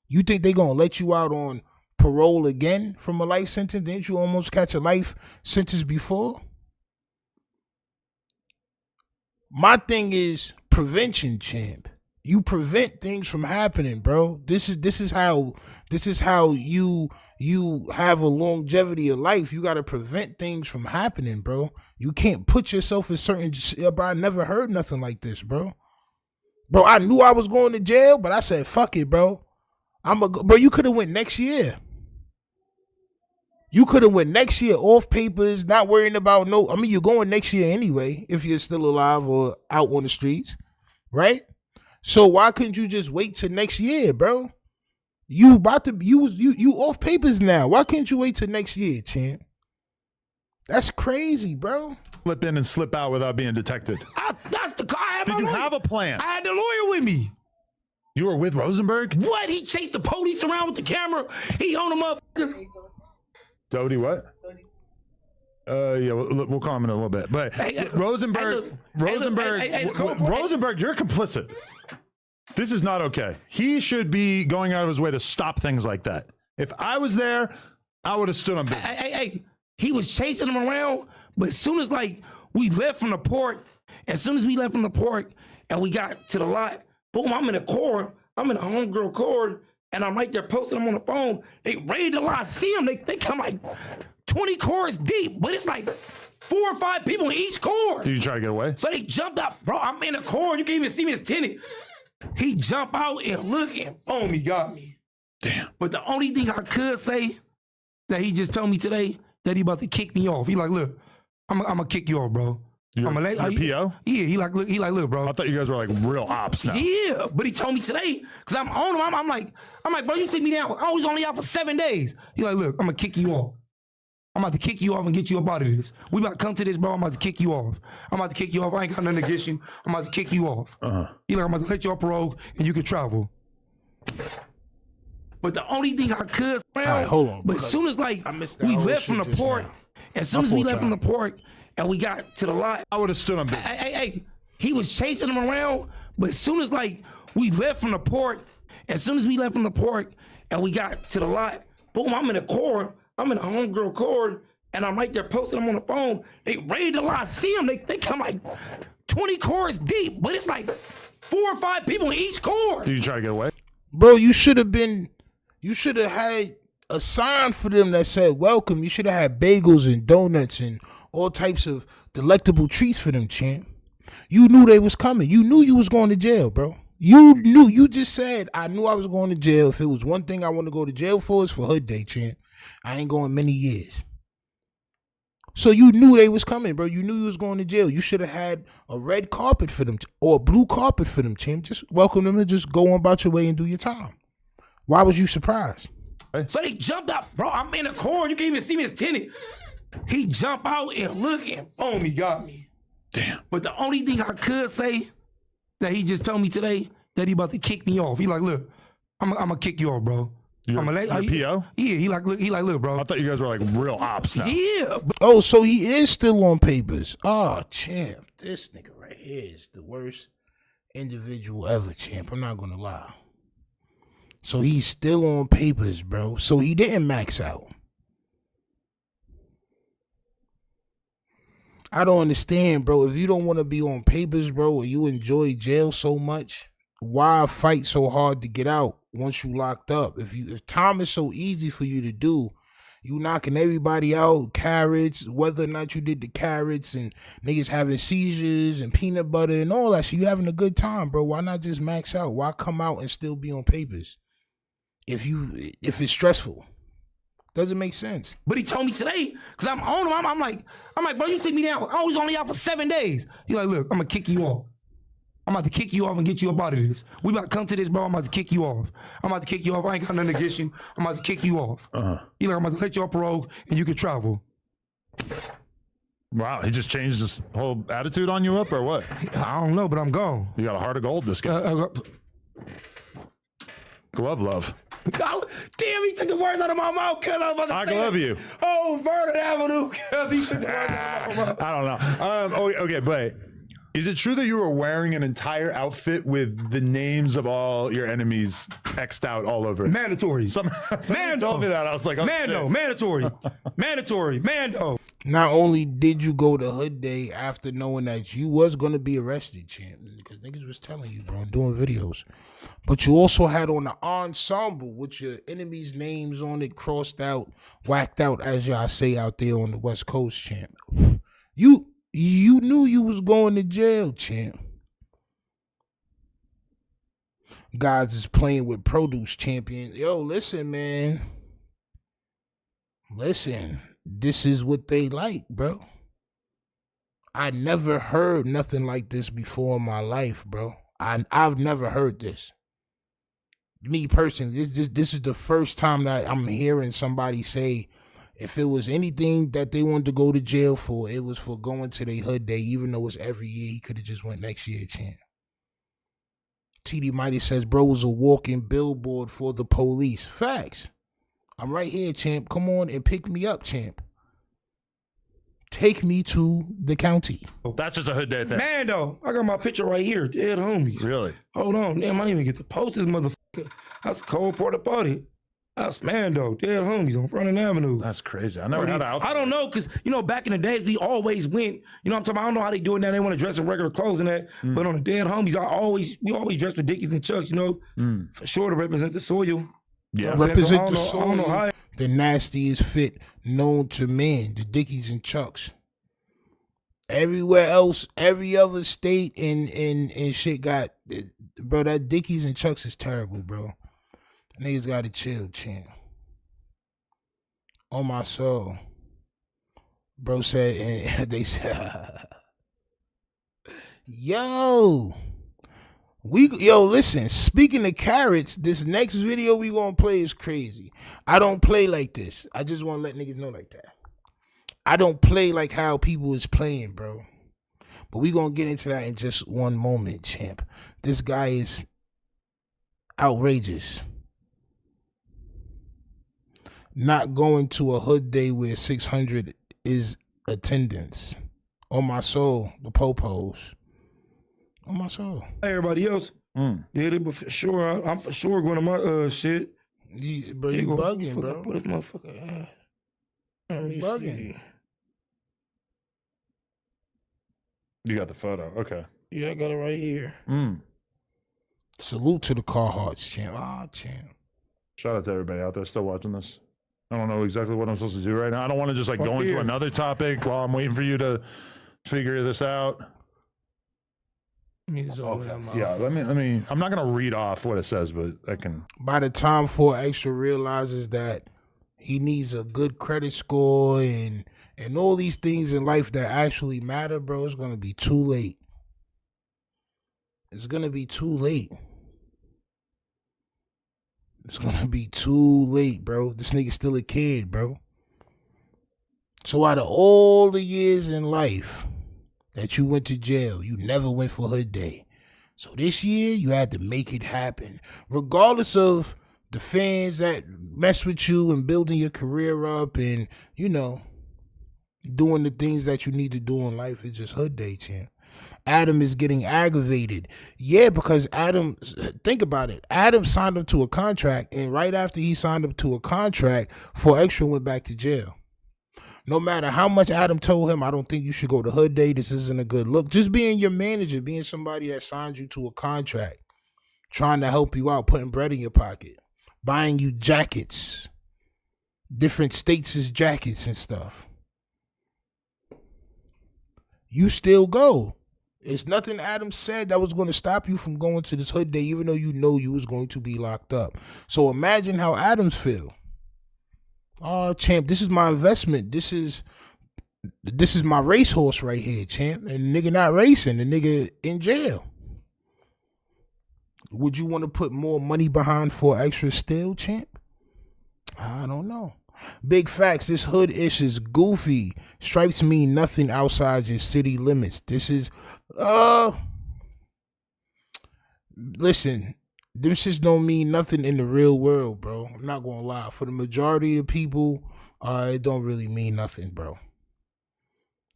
You think they gonna let you out on parole again from a life sentence? Didn't you almost catch a life sentence before? My thing is prevention, champ. You prevent things from happening, bro. This is how you have a longevity of life. You gotta prevent things from happening, bro. You can't put yourself in certain. Bro, I never heard nothing like this, bro. Bro, I knew I was going to jail, but I said, fuck it, bro. Bro, you could have went next year. You could have went next year off papers, not worrying about you're going next year anyway, if you're still alive or out on the streets, right? So why couldn't you just wait till next year, bro? You off papers now. Why can't you wait till next year, champ? That's crazy, bro. Slip in and slip out without being detected. Did you have a plan? I had the lawyer with me. You were with Rosenberg? What? He chased the police around with the camera. He owned them up. Dodie, what? Yeah, we'll call him in a little bit. But Rosenberg, Rosenberg, you're complicit. This is not okay. He should be going out of his way to stop things like that. If I was there, I would have stood on business. Hey, he was chasing him around, but as soon as we left from the port, and we got to the lot, boom, I'm in a homegirl cord, and I'm right there posting them on the phone. They ready to lie. I see them. They come like 20 cores deep, but it's like 4 or 5 people in each core. Did you try to get away? So they jumped out. Bro, I'm in a core. You can't even see me as tenant. He jumped out and look and boom, he got me. Damn. But the only thing I could say that he just told me today that he about to kick me off. He like, look, I'm gonna kick you off, bro. You're PO? Yeah, he like, look, bro. I thought you guys were like real ops now. Yeah, but he told me today, cause I'm on him. I'm like, bro, you take me down. I was only out for 7 days. He like, look, I'm gonna kick you off. I'm about to kick you off and get you up out of this. We about to come to this, bro. I'm about to kick you off. I'm about to kick you off. I ain't got nothing against you. I'm about to kick you off. He like, I'm about to let you off parole and you can travel. But the only thing I could, All right, hold on. but as soon as like I missed that we whole left from shit the just port, now. as soon as we left from the port and we got to the lot, I would have stood on business. hey, he was chasing him around, but as soon as like we left from the port, and we got to the lot, boom, I'm in a core, I'm in a homegirl core, and I'm right there posting them on the phone. They ready to lie. I see them. They come like 20 cores deep, but it's like 4 or 5 people in each core. Did you try to get away? Bro, you should have had a sign for them that said welcome. You should have had bagels and donuts and all types of delectable treats for them, champ. You knew they was coming. You knew you was going to jail, bro. You knew. You just said, I knew I was going to jail. If it was one thing I want to go to jail for, it's for Hood Day, champ. I ain't going many years. So you knew they was coming, bro. You knew you was going to jail. You should have had a red carpet for them or a blue carpet for them, champ. Just welcome them and just go on about your way and do your time. Why was you surprised? So they jumped out, bro. I'm in a core. You can't even see me as tenant. He jumped out and look and boom, he got me. Damn. But the only thing I could say that he just told me today that he about to kick me off. He like, look, I'm gonna kick you off, bro. You're PO? Yeah, he like, look, bro. I thought you guys were like real ops now. Yeah. Oh, so he is still on papers. Oh, champ. This nigga right here is the worst individual ever, champ. I'm not gonna lie. So he's still on papers, bro. So he didn't max out. I don't understand, bro. If you don't want to be on papers, bro, or you enjoy jail so much, why fight so hard to get out once you locked up? If time is so easy for you to do, you knocking everybody out, carrots, whether or not you did the carrots, and niggas having seizures and peanut butter and all that. So you having a good time, bro. Why not just max out? Why come out and still be on papers? If it's stressful. Doesn't make sense. But he told me today, because I'm on him, I'm like, bro, you take me down. I was only out for 7 days. He like, look, I'm gonna kick you off. I'm about to kick you off and get you up out of this. We about to come to this, bro. I'm about to kick you off. I'm about to kick you off. I ain't got nothing against you. I'm about to kick you off. He like, I'm about to let you off parole and you can travel. Wow, he just changed his whole attitude on you up or what? I don't know, but I'm gone. You got a heart of gold, this guy. Glove love. Oh, damn, he took the words out of my mouth. Cause I was about to I say love it. you. Oh, Vernon Avenue. Cause he took the words out of my mouth. I don't know. Okay, but is it true that you were wearing an entire outfit with the names of all your enemies X'd out all over it? Mandatory. Somebody Mando. told me that. I was like, oh, Mando, shit. mandatory. Mandatory, Mando. Not only did you go to Hood Day after knowing that you was gonna be arrested, champ, because niggas was telling you, bro, doing videos, but you also had on the ensemble with your enemies' names on it, crossed out, whacked out, as y'all say out there on the West Coast, champ. You knew you was going to jail, champ. Guys is playing with produce, champion. Yo, listen, man. Listen. This is what they like, bro. I never heard nothing like this before in my life, bro. I've never heard this. Me personally, this is the first time that I'm hearing somebody say if it was anything that they wanted to go to jail for, it was for going to their Hood Day, even though it's every year. He could have just went next year, champ. TD Mighty says, bro was a walking billboard for the police. Facts. I'm right here, champ. Come on and pick me up, champ. Take me to the county. That's just a Hood Day thing. Mando. I got my picture right here. Dead homies. Really? Hold on. Damn, I didn't even get to post this motherfucker. That's a cold porta potty. That's Mando. Dead homies on Front Avenue. That's crazy. I never had an outfit. I don't know, because, back in the day, we always went, what I'm talking about? I don't know how they do it now. They want to dress in regular clothes and that. But on the Dead Homies, we always dress with Dickies and Chucks, for sure to represent the soil. You know what I'm saying? Represent the So I don't know how. soul. The nastiest fit known to man. The Dickies and Chucks. Everywhere else, every other state and shit got, bro, that Dickies and Chucks is terrible, bro. Niggas gotta chill, champ. On my soul. Bro said, and they said, yo, listen, speaking of carrots, this next video we gonna play is crazy. I don't play like this. I just want to let niggas know like that. I don't play like how people is playing, bro. But we gonna get into that in just one moment, champ. This guy is outrageous. Not going to a hood day where 600 is attendance. On my soul, the popos. On my soul. Everybody else. Yeah, but for sure, I'm for sure going to my shit. Bro, you bugging, bro. Put this motherfucker. You bugging. You got the photo. Okay. Yeah, I got it right here. Salute to the Carhartts, champ. Champ. Shout out to everybody out there still watching this. I don't know exactly what I'm supposed to do right now. I don't want to just like go into another topic while I'm waiting for you to figure this out. Yeah, let me. I'm not gonna read off what it says, but I can. By the time 4Extra realizes that he needs a good credit score and all these things in life that actually matter, bro, it's gonna be too late. It's gonna be too late. It's gonna be too late, bro. This nigga's still a kid, bro. So out of all the years in life that you went to jail, you never went for hood day. So this year, you had to make it happen. Regardless of the fans that mess with you and building your career up and, you know, doing the things that you need to do in life, it's just hood day, champ. Adam is getting aggravated. Yeah, because Adam, think about it. Adam signed him to a contract, and right after he signed him to a contract, 4Extra went back to jail. No matter how much Adam told him, I don't think you should go to hood day. This isn't a good look. Just being your manager, being somebody that signed you to a contract, trying to help you out, putting bread in your pocket, buying you jackets, different states' jackets and stuff. You still go. It's nothing Adam said that was going to stop you from going to this hood day, even though you know you was going to be locked up. So imagine how Adams feel. Oh, champ, this is my investment. This is my racehorse right here, champ. And the nigga not racing, the nigga in jail. Would you want to put more money behind 4Extra still, champ? I don't know. Big facts, this hood ish is goofy. Stripes mean nothing outside your city limits. This is, listen, this just don't mean nothing in the real world, bro. I'm not gonna lie. For the majority of the people, it don't really mean nothing, bro.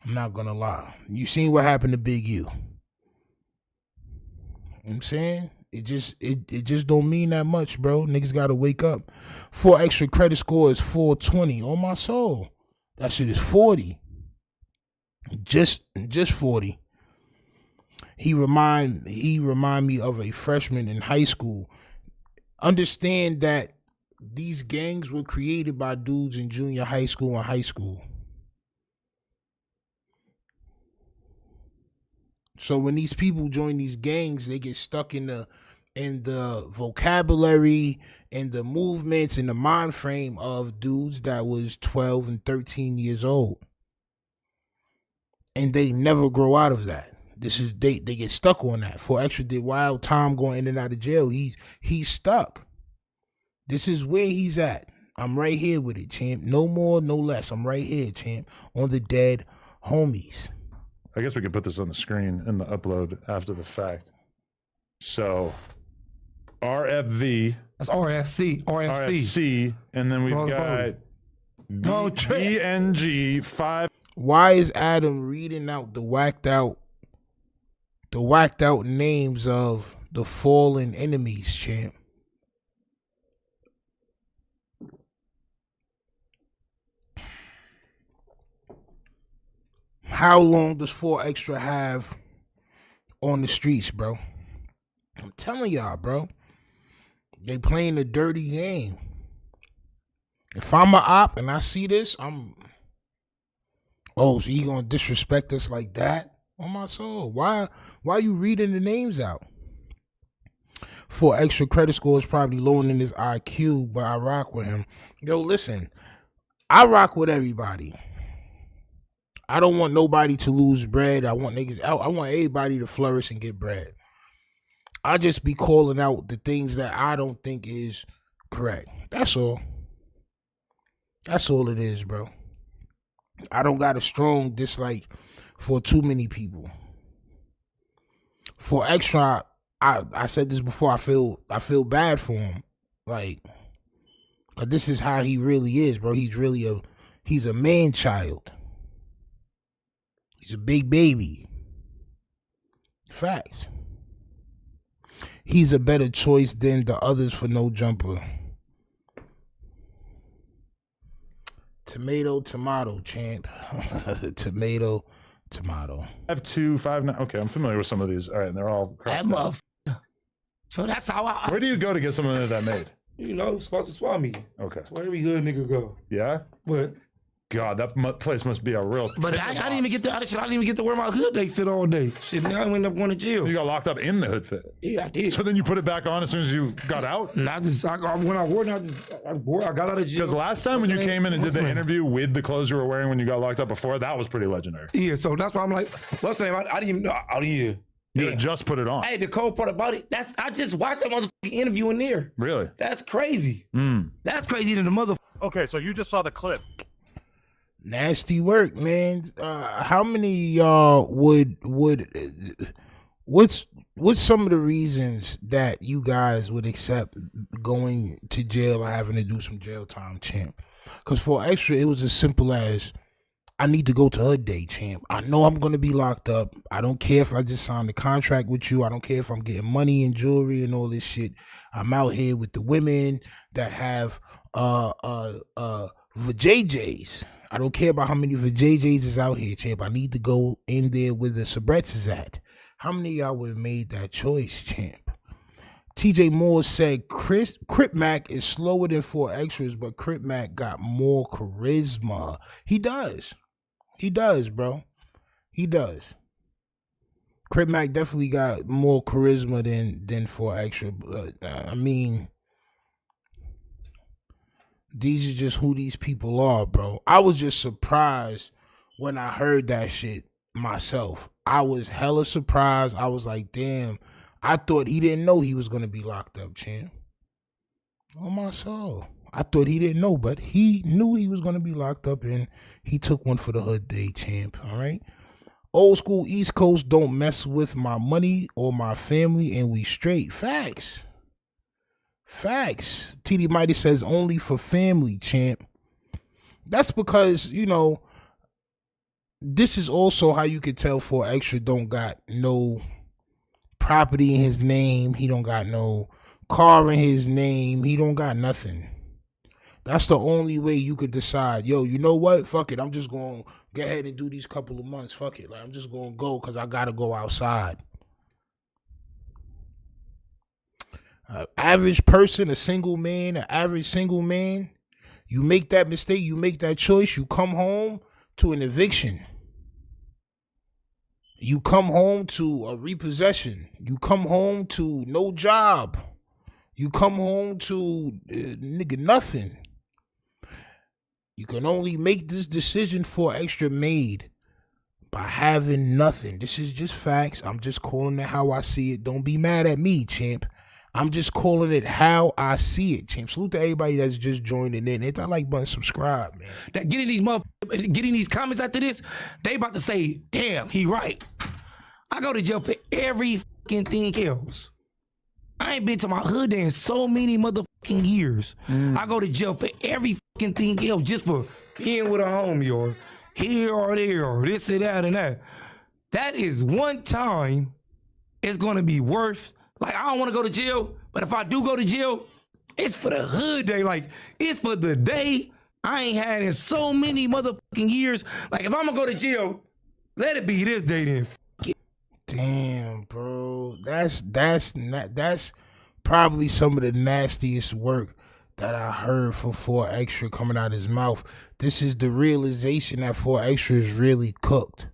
I'm not gonna lie. You seen what happened to Big U. You know what I'm saying? It just don't mean that much, bro. Niggas gotta wake up. 4Extra credit score is 420. On my soul. That shit is 40. Just 40. He remind me of a freshman in high school. Understand that these gangs were created by dudes in junior high school and high school. So when these people join these gangs, they get stuck in the vocabulary and the movements and the mind frame of dudes that was 12 and 13 years old. And they never grow out of that. This is they get stuck on that. 4Extra did wild time going in and out of jail. He's stuck. This is where he's at. I'm right here with it, champ. No more, no less. I'm right here, champ, on the dead homies. I guess we could put this on the screen in the upload after the fact. So, RFV. That's RFC. RFC. And then we've got DNG 5. Why is Adam reading out the whacked out names of the fallen enemies, champ? How long does 4Extra have on the streets, bro? I'm telling y'all, bro. They playing a dirty game. If I'm a op and I see this, oh, so he gonna disrespect us like that? On my soul. Why you reading the names out? For extra credit score is probably lower than his IQ, but I rock with him. Yo, listen, I rock with everybody. I don't want nobody to lose bread. I want everybody to flourish and get bread. I just be calling out the things that I don't think is correct. That's all. That's all it is, bro. I don't got a strong dislike for too many people. For extra, I said this before, I feel bad for him. Like, but this is how he really is, bro. He's a man child. He's a big baby. Facts. He's a better choice than the others for no jumper. Tomato, champ. Tomato. I have 2, 5, 9. Okay, I'm familiar with some of these. All right, and they're all crossed out. So that's how I. Where do you go to get some of that made? You know, sponsor swap meet. Okay. That's where every hood nigga go. Yeah? What? God, that place must be a real. But I didn't even get to. I didn't even get to wear my hood day fit all day. Shit, now I ended up going to jail. You got locked up in the hood fit. Yeah, I did. So then you put it back on as soon as you got out. And when I wore it, I got out of jail. Because last time when you came in and did the interview with the clothes you were wearing when you got locked up before, that was pretty legendary. Yeah, so that's why I'm like, what's the name? I didn't even know. Oh yeah. You just put it on. Hey, the cold part about it, I just watched that motherfucking interview in there. Really? That's crazy. Mm. That's crazy than the mother. Okay, so you just saw the clip. Nasty work, man. How many y'all would what's some of the reasons that you guys would accept going to jail or having to do some jail time, champ? Because for extra, it was as simple as, I need to go to hood day, champ. I know I'm going to be locked up. I don't care if I just signed a contract with you. I don't care if I'm getting money and jewelry and all this shit. I'm out here with the women that have vajayjays. I don't care about how many vajayjays is out here, champ. I need to go in there where the Sabrettes is at. How many of y'all would have made that choice, champ? TJ Moore said Crip Mac is slower than 4 extras, but Crip Mac got more charisma. He does. He does, bro. He does. Crip Mac definitely got more charisma than 4 extra. But, I mean, these are just who these people are, bro. I was just surprised when I heard that shit myself. I was hella surprised. I was like, damn. I thought he didn't know he was going to be locked up, champ. Oh, my soul. I thought he didn't know, but he knew he was going to be locked up, and he took one for the hood day, champ. All right? Old school East Coast, don't mess with my money or my family, and we straight. Facts. Facts. TD Mighty says only for family, champ. That's because, you know, this is also how you could tell 4 extra don't got no property in his name. He don't got no car in his name. He don't got nothing. That's the only way you could decide, yo, you know what? Fuck it. I'm just going to go ahead and do these couple of months. Fuck it. Like, I'm just going to go because I got to go outside. Average person, a single man, an average single man, you make that mistake, you make that choice, you come home to an eviction. You come home to a repossession. You come home to no job. You come home to nigga nothing. You can only make this decision for extra made by having nothing. This is just facts. I'm just calling it how I see it. Don't be mad at me, champ. I'm just calling it how I see it, champ. Salute to everybody that's just joining in. Hit that like button, subscribe, man. That getting these comments after this, they about to say, damn, he right. I go to jail for every fucking thing else. I ain't been to my hood in so many motherfucking years. I go to jail for every fucking thing else just for being with a homie or here or there or this and that and that. That is one time it's gonna be worth. Like, I don't want to go to jail, but if I do go to jail, it's for the hood day. Like, it's for the day I ain't had in so many motherfucking years. Like, if I'm going to go to jail, let it be this day then. Damn, bro. That's probably some of the nastiest work that I heard from 4 Extra coming out his mouth. This is the realization that 4 Extra is really cooked.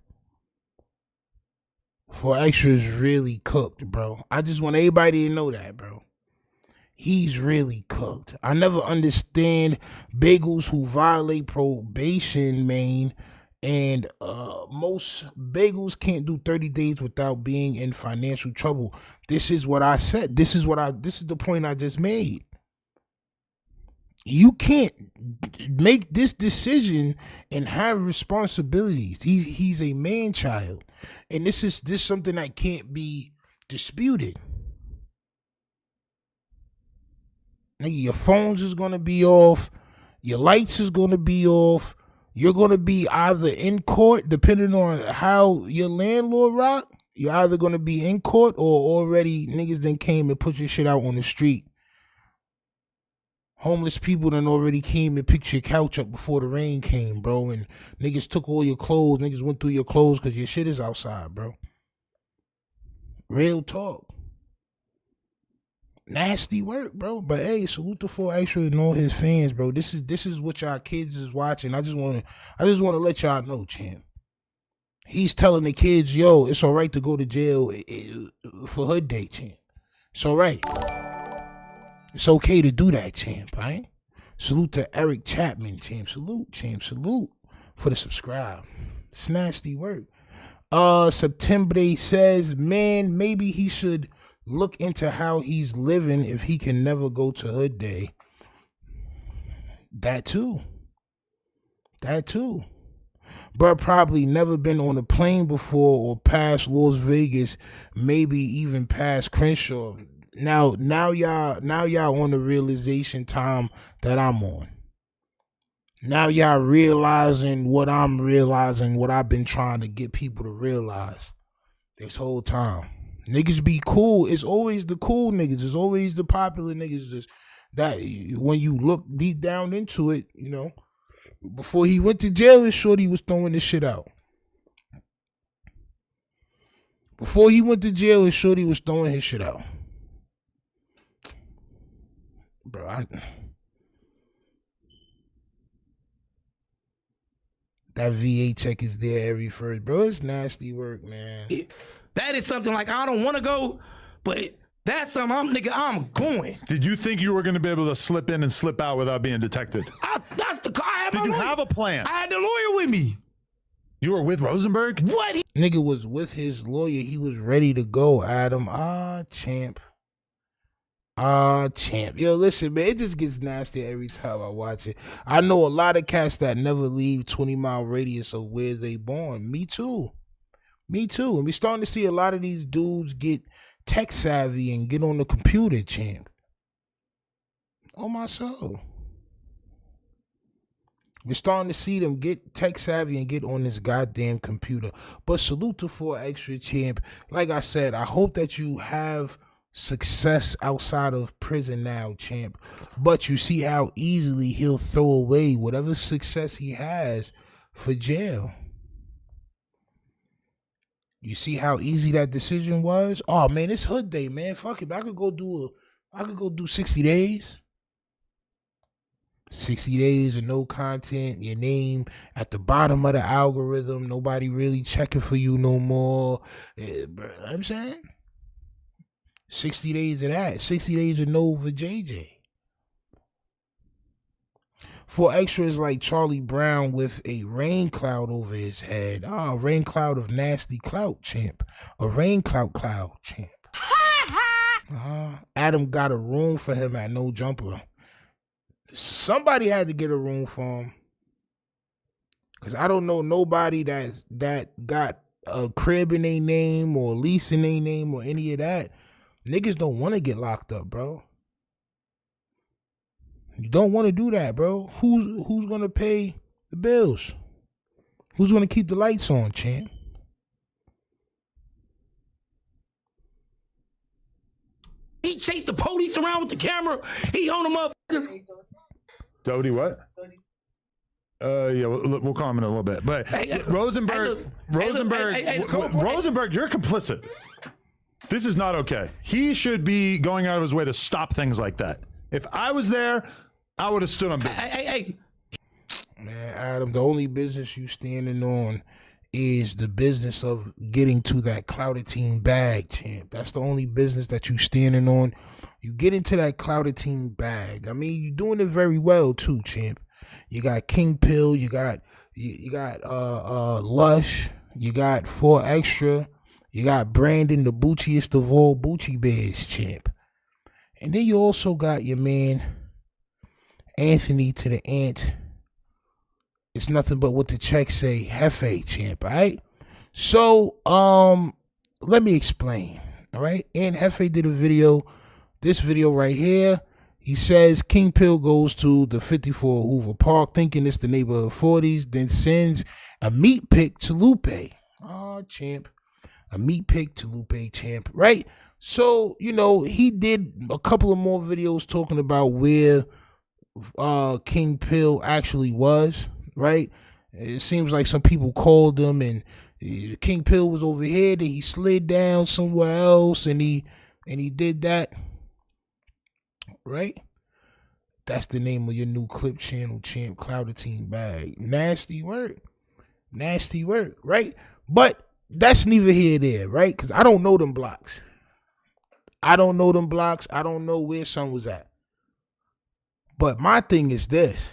4 Extra is really cooked, bro. I just want everybody to know that, bro. He's really cooked. I never understand bagels who violate probation, man. And most bagels can't do 30 days without being in financial trouble. This is what I said. This is the point I just made. You can't make this decision and have responsibilities. He's a man child. And this is something that can't be disputed. Nigga, your phones is gonna be off, your lights is gonna be off, you're gonna be either in court, depending on how your landlord rock, you're either gonna be in court or already niggas then came and put your shit out on the street. Homeless people done already came and picked your couch up before the rain came, bro. And niggas took all your clothes. Niggas went through your clothes because your shit is outside, bro. Real talk. Nasty work, bro. But hey, salute to 4 Extra and all his fans, bro. This is what y'all kids is watching. I just wanna let y'all know, champ. He's telling the kids, yo, it's all right to go to jail for Hood Day, champ. It's all right. It's okay to do that, champ, right? Salute to Eric Chapman, champ. Salute, champ. Salute for the subscribe. It's nasty work. September says, man, maybe he should look into how he's living if he can never go to Hood Day. That too. But probably never been on a plane before or past Las Vegas, maybe even past Crenshaw. Now y'all on the realization time that I'm on. Now y'all realizing what I'm realizing, what I've been trying to get people to realize this whole time. Niggas be cool. It's always the cool niggas. It's always the popular niggas. Just that when you look deep down into it, you know, before he went to jail, his shorty was throwing this shit out. Before he went to jail, his shorty was throwing his shit out. Bro, that VA check is there every first. Bro, it's nasty work, man. That is something like I don't want to go, but that's something I'm going. Did you think you were going to be able to slip in and slip out without being detected? Did you have a plan? I had the lawyer with me. You were with Rosenberg? What? Nigga was with his lawyer. He was ready to go, Adam. Champ. Yo, listen, man, it just gets nasty every time I watch it. I know a lot of cats that never leave 20-mile radius of where they born. Me too. And we starting to see a lot of these dudes get tech savvy and get on the computer, champ. On my soul. We're starting to see them get tech savvy and get on this goddamn computer. But salute to 4 Extra, champ. Like I said, I hope that you have success outside of prison now, champ. But you see how easily he'll throw away whatever success he has for jail. You see how easy that decision was? Oh man, it's Hood Day, man. Fuck it. I could go do 60 days. 60 days of no content, your name at the bottom of the algorithm, nobody really checking for you no more. Bro, I'm saying 60 days of that, 60 days of no for JJ. 4 Extra is like Charlie Brown with a rain cloud over his head. A rain cloud of nasty clout, champ. A rain cloud, champ. Adam got a room for him at No Jumper. Somebody had to get a room for him. Because I don't know nobody that got a crib in their name or lease in their name or any of that. Niggas don't want to get locked up, bro. You don't want to do that, bro. Who's going to pay the bills? Who's going to keep the lights on, champ? He chased the police around with the camera. He on them up. Dodie, what? Yeah, we'll call him in a little bit. But Rosenberg, you're complicit. This is not okay. He should be going out of his way to stop things like that. If I was there, I would have stood on business. Hey. Man, Adam, the only business you standing on is the business of getting to that clouded team bag, champ. That's the only business that you standing on. You get into that clouded team bag. I mean, you're doing it very well too, champ. You got King Pill, you got Lush, you got 4 Extra, you got Brandon, the boochiest of all Bucci bears, champ. And then you also got your man Anthony to the Ant. It's nothing but what the check say, Jefe, champ, all right? So, let me explain, all right? And Jefe did a video, this video right here. He says King Pill goes to the 54 Hoover Park thinking it's the neighborhood 40s, then sends a meat pic to Lupe. Oh, champ. A meat pic to Lupe, champ, right? So, you know, he did a couple of more videos talking about where King Pill actually was, right? It seems like some people called him and King Pill was over here, then he slid down somewhere else and he did that, right? That's the name of your new clip channel, champ, Clouded Team Bag. Nasty work, right? But that's neither here nor there, right? Because I don't know them blocks. I don't know where son was at. But my thing is this.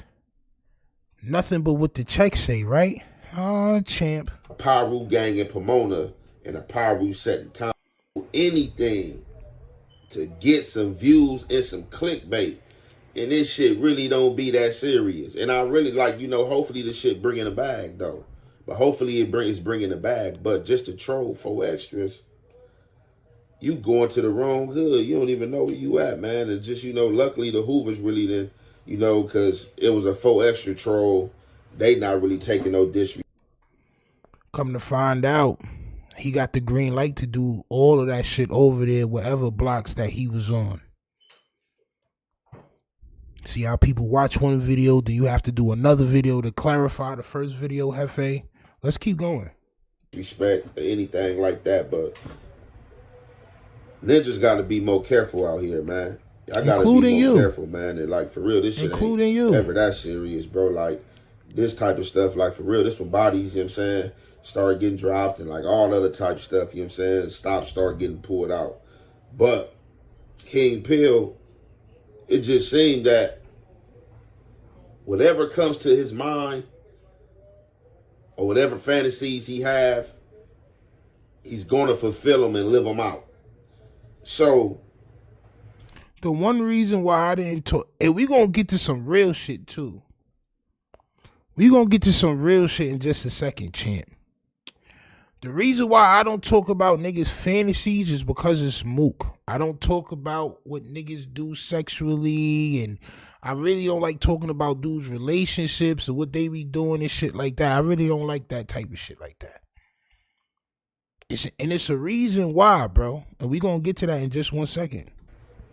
Nothing but what the checks say, right? Oh, champ. A Pyru gang in Pomona and a Pyru setting count. Anything to get some views and some clickbait. And this shit really don't be that serious. And I really like, you know, hopefully this shit bringing a bag though. But hopefully it's bringing a bag. But just to troll 4 extras, you going to the wrong hood. You don't even know where you at, man. And just, you know, luckily the Hoovers really didn't, you know, because it was a 4 extra troll. They not really taking no disrespect. Come to find out, he got the green light to do all of that shit over there, whatever blocks that he was on. See how people watch one video, then you have to do another video to clarify the first video, Jefe. Let's keep going. Respect or anything like that, but ninjas got to be more careful out here, man. I got to be more careful, man. And like, for real, this shit ain't ever that serious, bro. Like, this type of stuff, like, for real, this when bodies, you know what I'm saying, start getting dropped and like all other type stuff, you know what I'm saying, start getting pulled out. But King Pill, it just seemed that whatever comes to his mind or whatever fantasies he have, he's going to fulfill them and live them out. So the one reason why I didn't talk, and we gonna get to some real shit too. We gonna get to some real shit in just a second, champ. The reason why I don't talk about niggas' fantasies is because it's mook. I don't talk about what niggas do sexually, and I really don't like talking about dudes' relationships or what they be doing and shit like that. I really don't like that type of shit like that. It's a reason why, bro. And we gonna get to that in just 1 second.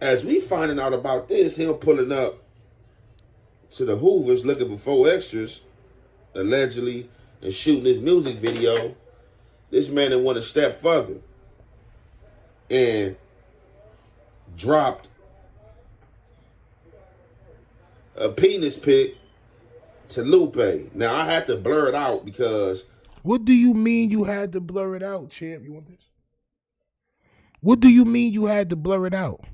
As we finding out about this, him pulling up to the Hoovers looking for 4 extras, allegedly, and shooting his music video, this man that went a step further and dropped a penis pic to Lupe. Now, I had to blur it out because... What do you mean you had to blur it out, champ? You want this? What do you mean you had to blur it out?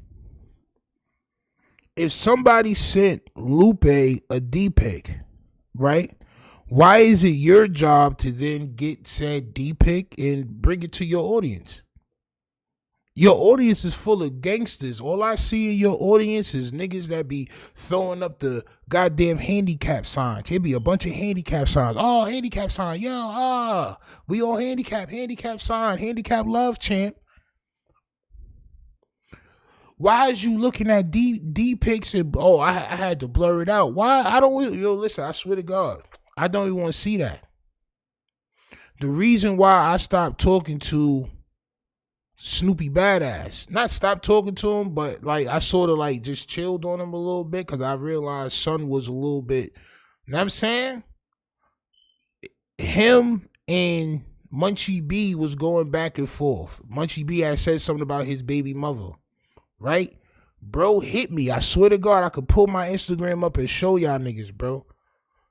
If somebody sent Lupe a D-pic, right? Why is it your job to then get said D-pic and bring it to your audience? Your audience is full of gangsters. All I see in your audience is niggas that be throwing up the goddamn handicap signs. It be a bunch of handicap signs. Oh, handicap sign. Yo, we all handicap sign, handicap love, champ. Why is you looking at D-pics and, oh, I had to blur it out. Why? I don't, yo, listen, I swear to God, I don't even want to see that. The reason why I stopped talking to Snoopy Badass, not stopped talking to him, but like I sort of like just chilled on him a little bit because I realized son was a little bit, you know what I'm saying? Him and Munchie B was going back and forth. Munchie B had said something about his baby mother, right? Bro hit me. I swear to God, I could pull my Instagram up and show y'all niggas, bro.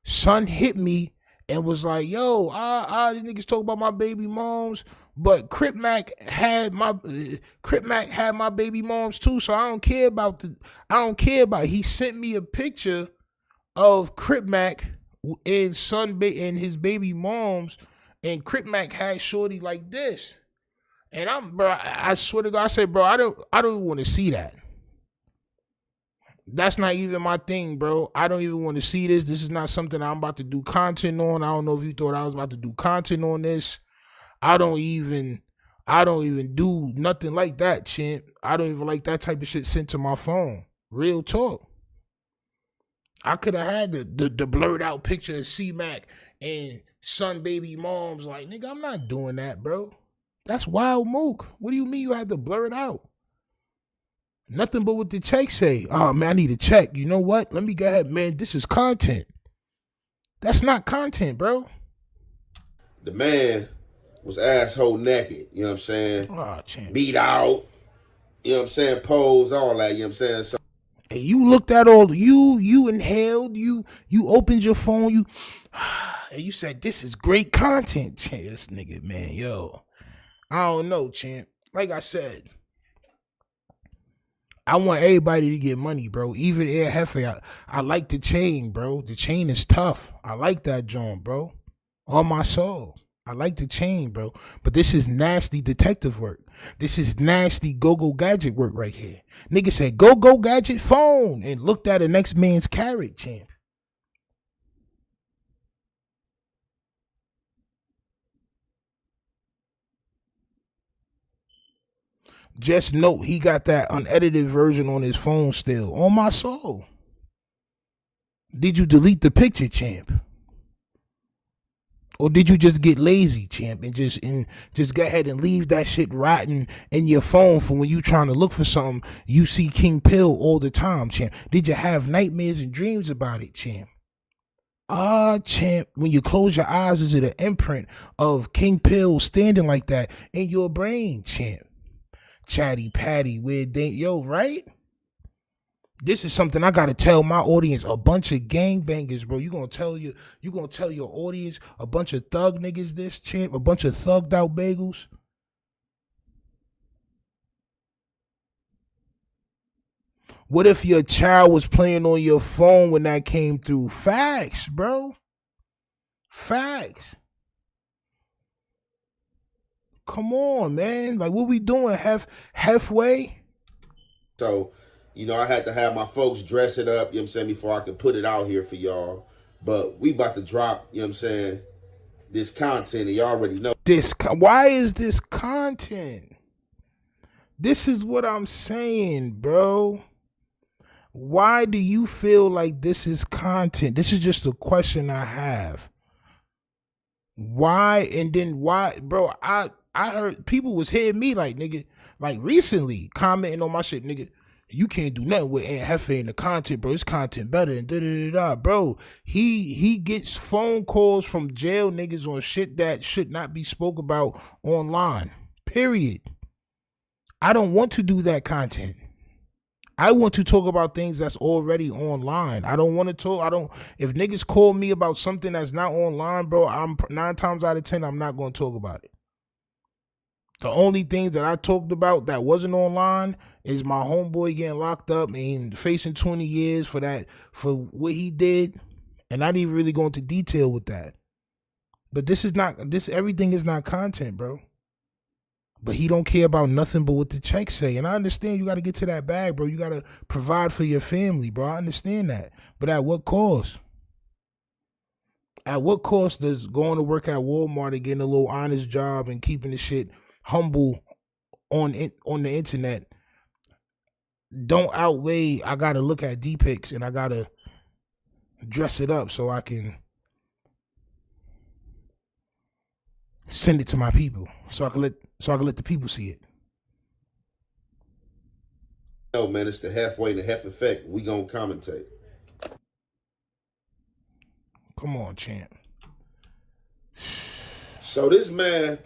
Son hit me and was like, yo, these niggas talk about my baby moms, but Crip Mac had my baby moms too, so I don't care about it. He sent me a picture of Crip Mac and and his baby moms, and Crip Mac had shorty like this. And I swear to God, I said, bro, I don't even want to see that. That's not even my thing, bro. I don't even want to see this. This is not something I'm about to do content on. I don't know if you thought I was about to do content on this. I don't even do nothing like that, champ. I don't even like that type of shit sent to my phone. Real talk. I could have had the blurred out picture of C-Mac and son baby moms. Like, nigga, I'm not doing that, bro. That's wild mook. What do you mean you had to blur it out? Nothing but what the check say. Oh, man, I need a check. You know what? Let me go ahead, man. This is content. That's not content, bro. The man was asshole naked. You know what I'm saying? Oh, champ. Beat out. You know what I'm saying? Pose, all that. You know what I'm saying? So, hey, you looked at all. You inhaled. You opened your phone. And you said, this is great content. Champ, this nigga, man, yo. I don't know, champ. Like I said, I want everybody to get money, bro. Even Air Jefe. I like the chain, bro. The chain is tough. I like that joint, bro. On my soul. I like the chain, bro. But this is nasty detective work. This is nasty go-go gadget work right here. Nigga said, go-go gadget phone, and looked at the next man's carrot, champ. Just note, he got that unedited version on his phone still. On my soul. Did you delete the picture, champ? Or did you just get lazy, champ, and just go ahead and leave that shit rotting in your phone for when you trying to look for something, you see King Pill all the time, champ? Did you have nightmares and dreams about it, champ? Champ, when you close your eyes, is it an imprint of King Pill standing like that in your brain, champ? Chatty Patty, weird thing, yo, right? This is something I gotta tell my audience. A bunch of gangbangers, bro. You gonna tell your audience a bunch of thug niggas this, champ? A bunch of thugged out bagels? What if your child was playing on your phone when that came through? Facts, bro. Facts. Come on, man. Like, what we doing? Halfway? So, you know, I had to have my folks dress it up, you know what I'm saying, before I could put it out here for y'all. But we about to drop, you know what I'm saying, this content, and y'all already know. Why is this content? This is what I'm saying, bro. Why do you feel like this is content? This is just a question I have. Why? And then why, bro? I heard people was hitting me like, nigga, like recently commenting on my shit, nigga. You can't do nothing with Aunt Jefe in the content, bro. His content better and da-da-da-da. Bro, he gets phone calls from jail niggas on shit that should not be spoke about online. Period. I don't want to do that content. I want to talk about things that's already online. I don't want to talk. If niggas call me about something that's not online, bro, I'm 9 times out of 10, I'm not going to talk about it. The only things that I talked about that wasn't online is my homeboy getting locked up and facing 20 years for what he did. And I didn't really go into detail with that. But everything is not content, bro. But he don't care about nothing but what the checks say. And I understand you got to get to that bag, bro. You got to provide for your family, bro. I understand that. But at what cost? At what cost does going to work at Walmart and getting a little honest job and keeping the shit humble on the internet don't outweigh I got to look at D-pics and I got to dress it up so I can send it to my people so I can let the people see it. No, man, it's the halfway, the half effect. We gonna commentate. Come on, champ. So this man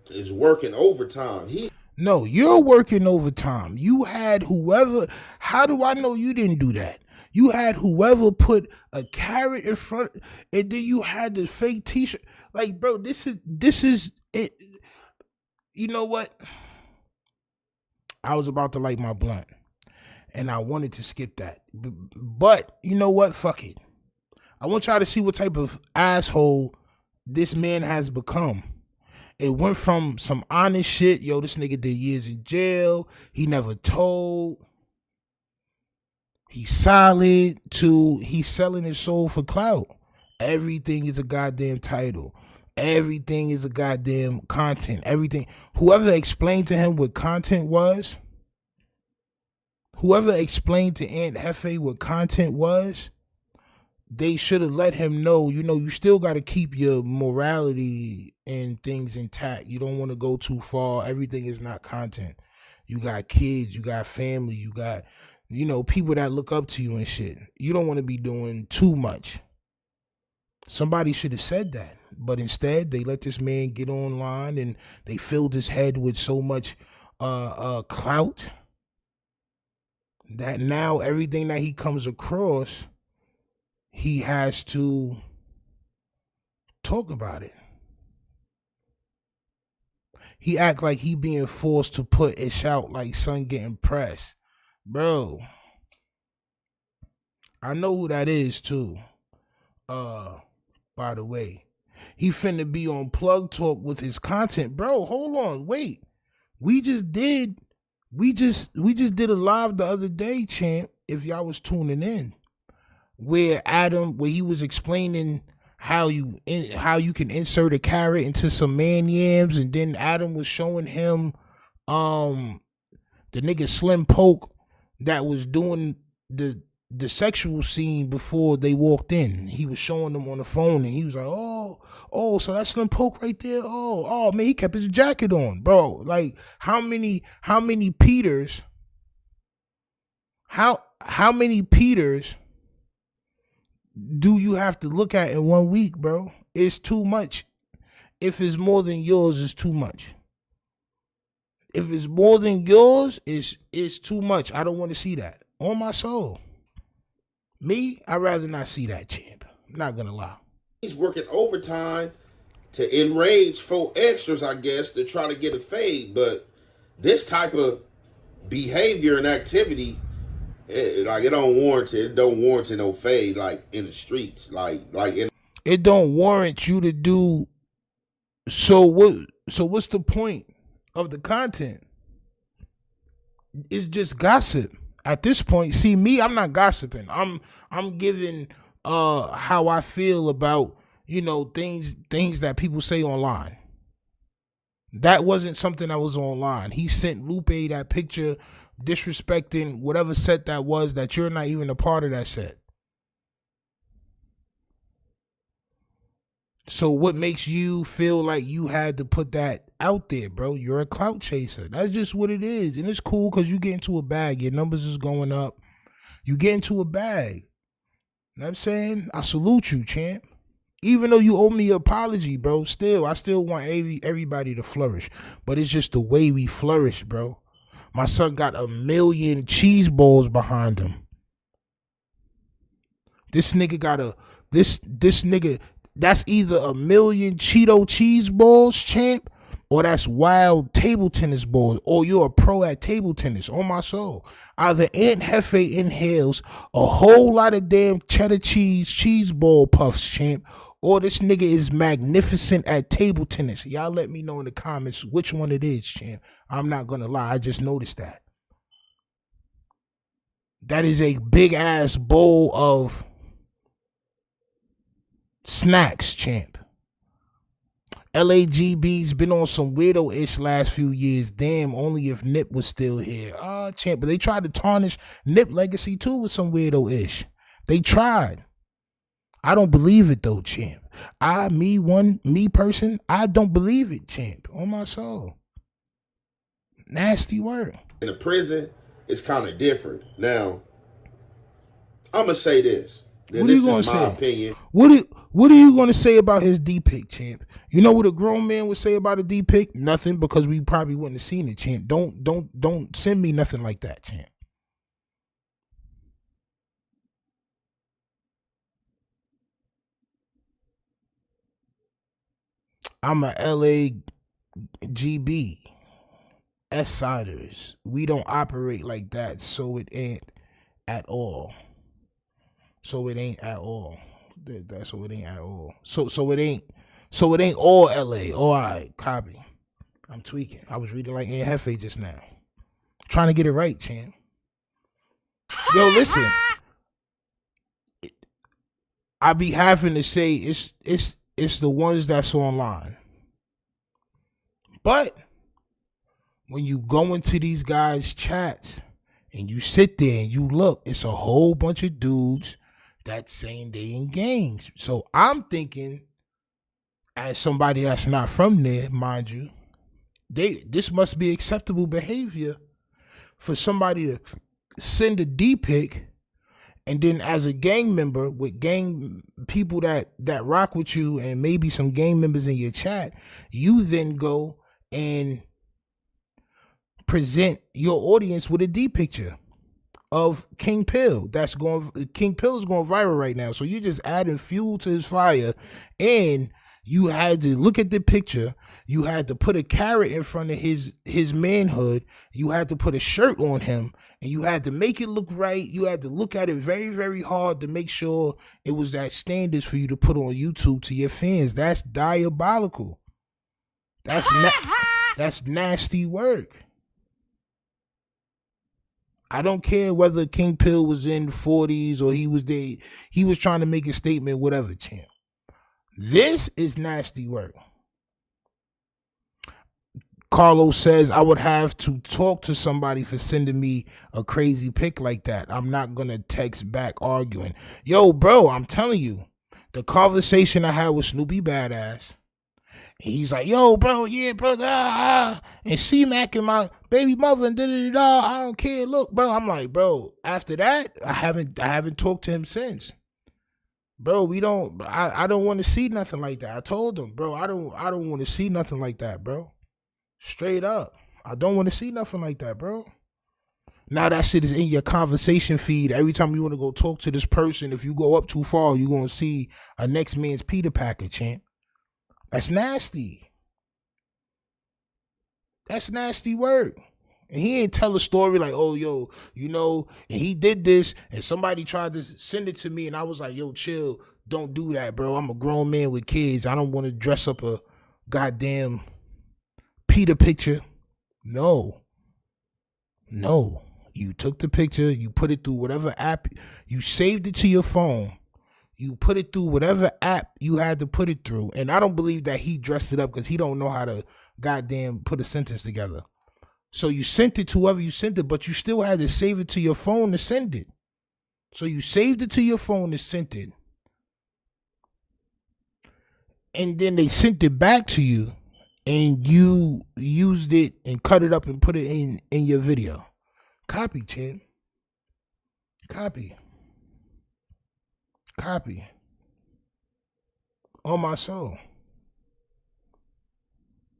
is working overtime. No, you're working overtime. You had whoever. How do I know you didn't do that? You had whoever put a carrot in front, and then you had the fake T-shirt. Like, bro, this is it. You know what? I was about to light my blunt, and I wanted to skip that, but you know what? Fuck it. I want y'all to see what type of asshole this man has become. It went from some honest shit, yo, this nigga did years in jail, he never told, he's solid, to he's selling his soul for clout. Everything is a goddamn title. Everything is a goddamn content. Everything. Whoever explained to him what content was, whoever explained to Aunt Jefe what content was, they should have let him know, you know, you still got to keep your morality and things intact. You don't want to go too far. Everything is not content. You got kids, you got family, you got, you know, people that look up to you and shit. You don't want to be doing too much. Somebody should have said that. But instead, they let this man get online and they filled his head with so much clout that now everything that he comes across, he has to talk about it. He act like he being forced to put ish out like son getting pressed. Bro, I know who that is too. By the way, he finna be on Plug Talk with his content. Bro, hold on, wait. We just did a live the other day, champ, if y'all was tuning in, where he was explaining how you can insert a carrot into some man yams, and then Adam was showing him the nigga Slim Poke that was doing the sexual scene before they walked in. He was showing them on the phone, and he was like, oh, so that's Slim Poke right there. Oh man, he kept his jacket on, bro. Like, how many Peters? How many Peters do you have to look at in 1 week, bro? It's too much. If it's more than yours, it's too much. If it's more than yours, it's too much. I don't want to see that. On my soul. Me, I'd rather not see that, champ. I'm not gonna lie. He's working overtime to enrage 4 extras, I guess, to try to get a fade. But this type of behavior and activity, it don't warrant it. It don't warrant no fade, like in the streets, it don't warrant you to do. So what's the point of the content? It's just gossip. At this point, see me, I'm not gossiping. I'm giving how I feel about, you know, things that people say online. That wasn't something that was online. He sent Lupe that picture disrespecting whatever set that was, that you're not even a part of that set. So what makes you feel like you had to put that out there, bro? You're a clout chaser. That's just what it is. And it's cool because you get into a bag. Your numbers is going up. You get into a bag. You know what I'm saying? I salute you, champ. Even though you owe me an apology, bro, I still want everybody to flourish. But it's just the way we flourish, bro. My son got 1 million cheese balls behind him. This nigga this nigga, that's either 1 million Cheeto cheese balls, champ, or that's wild table tennis balls, or you're a pro at table tennis, on my soul. Either Aunt Jefe inhales a whole lot of damn cheddar cheese ball puffs, champ, or this nigga is magnificent at table tennis. Y'all let me know in the comments which one it is, champ. I'm not gonna lie, I just noticed that. That is a big ass bowl of snacks, champ. LAGB's been on some weirdo-ish last few years. Damn, only if Nip was still here. Champ, but they tried to tarnish Nip legacy too with some weirdo-ish. They tried. I don't believe it though, champ. Me person, I don't believe it, champ. On my soul. Nasty word. In the prison, it's kind of different. Now, I'm going to say this. Then What are you this gonna is my say? opinion. What are you gonna say about his D-pic, champ? You know what a grown man would say about a D-pic? Nothing, because we probably wouldn't have seen it, champ. Don't send me nothing like that, champ. I'm a LAGB. S-siders. We don't operate like that, so it ain't at all. So it ain't at all. That's so it ain't at all. So it ain't all LA. All right, copy. I'm tweaking. I was reading like Jefe just now. Trying to get it right, champ. Yo, listen. I be having to say it's the ones that's online. But when you go into these guys' chats and you sit there and you look, it's a whole bunch of dudes that's saying they in gangs. So I'm thinking, as somebody that's not from there, mind you, this must be acceptable behavior for somebody to send a D-pic, and then as a gang member with gang people that rock with you and maybe some gang members in your chat, you then go and present your audience with a D picture of King Pill. King Pill is going viral right now. So you're just adding fuel to his fire, and you had to look at the picture. You had to put a carrot in front of his manhood. You had to put a shirt on him, and you had to make it look right. You had to look at it very, very hard to make sure it was that standards for you to put on YouTube to your fans. That's diabolical. That's nasty work. I don't care whether King Pill was in the 40s or he was there. He was trying to make a statement, whatever, champ. This is nasty work. Carlos says, I would have to talk to somebody for sending me a crazy pic like that. I'm not going to text back arguing. Yo, bro, I'm telling you, the conversation I had with Snoopy Badass, and he's like, yo, bro, yeah, bro, and C-Mac and my baby mother and da-da-da-da, I don't care. Look, bro, I'm like, bro, after that, I haven't talked to him since. Bro, I don't want to see nothing like that. I told him, bro, I don't want to see nothing like that, bro. Straight up. I don't want to see nothing like that, bro. Now that shit is in your conversation feed. Every time you want to go talk to this person, if you go up too far, you're going to see a next man's Peter Packer, champ. That's nasty. That's nasty work. And he ain't tell a story like, oh, yo, you know, and he did this, and somebody tried to send it to me, and I was like, yo, chill, don't do that, bro. I'm a grown man with kids. I don't want to dress up a goddamn Peter picture. No. You took the picture, you put it through whatever app, you saved it to your phone. You put it through whatever app you had to put it through. And I don't believe that he dressed it up because he don't know how to goddamn put a sentence together. So you sent it to whoever you sent it, but you still had to save it to your phone to send it. So you saved it to your phone and sent it. And then they sent it back to you, and you used it and cut it up and put it in your video. Copy, champ. Copy. On my soul.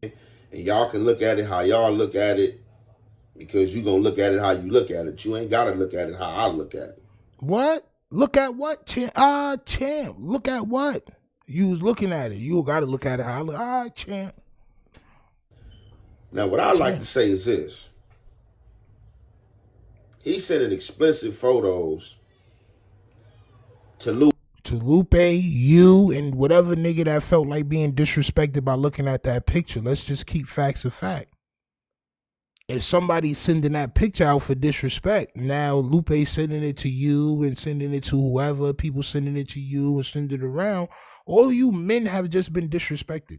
And y'all can look at it how y'all look at it, because you're going to look at it how you look at it. You ain't got to look at it how I look at it. What? Look at what, champ? Champ. Look at what? You was looking at it. You got to look at it how I look. Champ. Now, what I like to say is this. He sending explicit photos to Lupe, you, and whatever nigga that felt like being disrespected by looking at that picture. Let's just keep facts a fact. If somebody's sending that picture out for disrespect, now Lupe's sending it to you and sending it to whoever, people sending it to you and sending it around. All of you men have just been disrespected.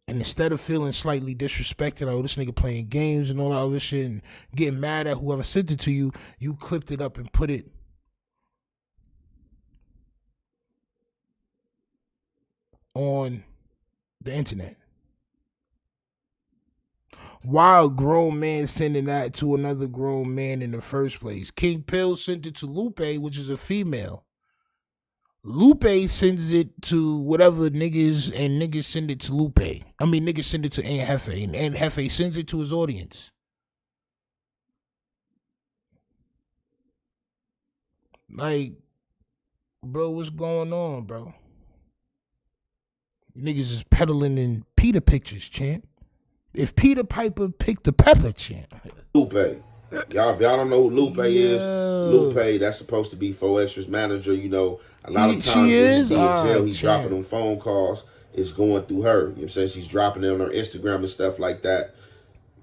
And instead of feeling slightly disrespected, oh, this nigga playing games and all that other shit and getting mad at whoever sent it to you, you clipped it up and put it on the internet. Why a grown man sending that to another grown man in the first place? King Pill sent it to Lupe, which is a female. Lupe sends it to whatever niggas, and niggas send it to Lupe. I mean, niggas send it to Aunt Jefe, and Aunt Jefe sends it to his audience. Like, bro, what's going on, bro? Niggas is peddling in Peter pictures, champ. If Peter Piper picked the pepper, champ. Lupe. Y'all, if y'all don't know who Lupe is, Lupe, that's supposed to be 4X's manager. You know, a lot of times when he's in jail, he's dropping them phone calls. It's going through her. You know what I'm saying? She's dropping it on her Instagram and stuff like that.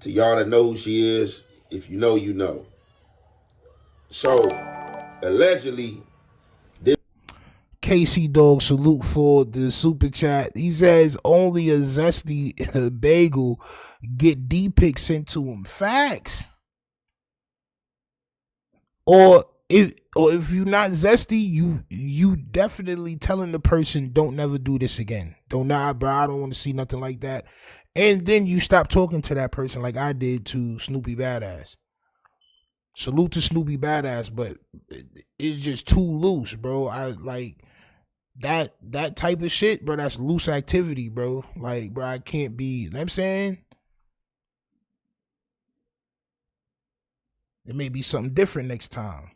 To y'all that know who she is, if you know, you know. So, allegedly, Casey Dog salute for the super chat. He says only a zesty bagel get D-pic sent to him. Facts. Or if you're not zesty, you definitely telling the person don't never do this again. Don't not, bro. I don't want to see nothing like that. And then you stop talking to that person like I did to Snoopy Badass. Salute to Snoopy Badass, but it's just too loose, bro. I like that type of shit, bro. That's loose activity, bro. Like, bro, I can't be, you know what I'm saying? It may be something different next time.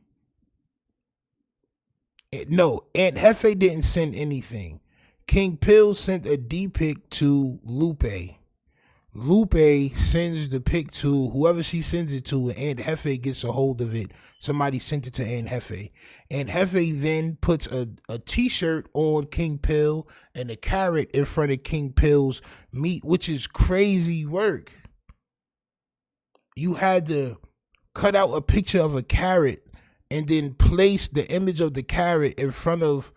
No, Aunt Jefe didn't send anything. King Pill sent a D-pic to Lupe. Lupe sends the pic to whoever she sends it to, and Aunt Jefe gets a hold of it. Somebody sent it to Aunt Jefe. Aunt Jefe then puts a t-shirt on King Pill and a carrot in front of King Pill's meat, which is crazy work. You had to cut out a picture of a carrot and then place the image of the carrot in front of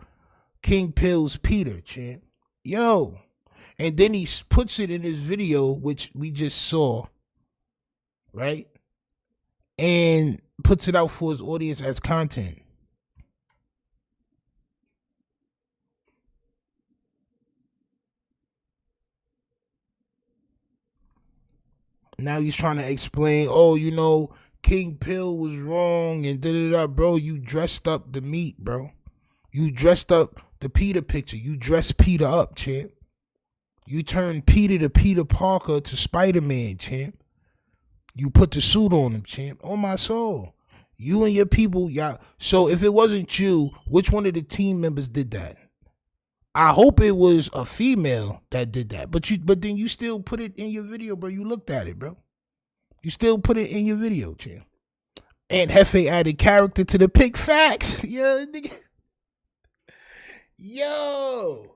King Pill's Peter, champ. Yo. And then he puts it in his video, which we just saw, right? And puts it out for his audience as content. Now he's trying to explain, oh, you know, King Pill was wrong and da-da-da. Bro, you dressed up the meat, bro. You dressed up the Peter picture. You dressed Peter up, champ. You turned Peter to Peter Parker to Spider-Man, champ. You put the suit on him, champ. On my soul. You and your people, y'all. So if it wasn't you, which one of the team members did that? I hope it was a female that did that. But then you still put it in your video, bro. You looked at it, bro. You still put it in your video, champ. And Jefe added character to the pick. Facts. Yo, nigga. Yo.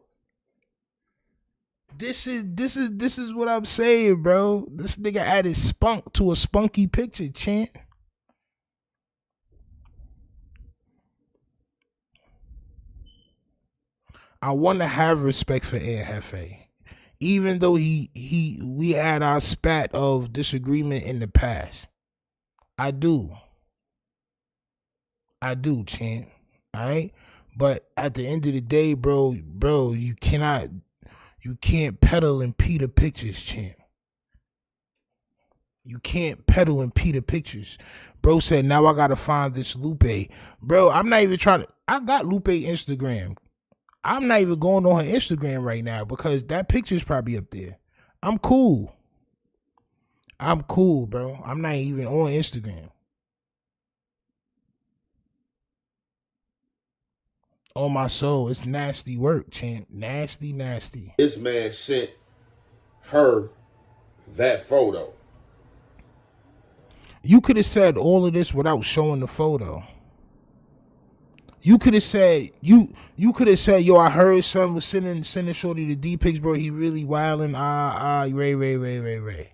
This is what I'm saying, bro. This nigga added spunk to a spunky picture, champ. I want to have respect for Aunt Jefe. Even though we had our spat of disagreement in the past. I do, champ. Alright? But at the end of the day, bro, you can't peddle in Peter pictures, champ. You can't peddle in Peter pictures. Bro said, now I gotta find this Lupe. Bro, I'm not even trying to, I got Lupe Instagram. I'm not even going on her Instagram right now because that picture's probably up there. I'm cool, bro. I'm not even on Instagram. On my soul, it's nasty work, champ. Nasty. This man sent her that photo. You could have said all of this without showing the photo. You could have said, you could have said, yo, I heard son was sending Shorty the D-pics, bro. He really wilding. Ray.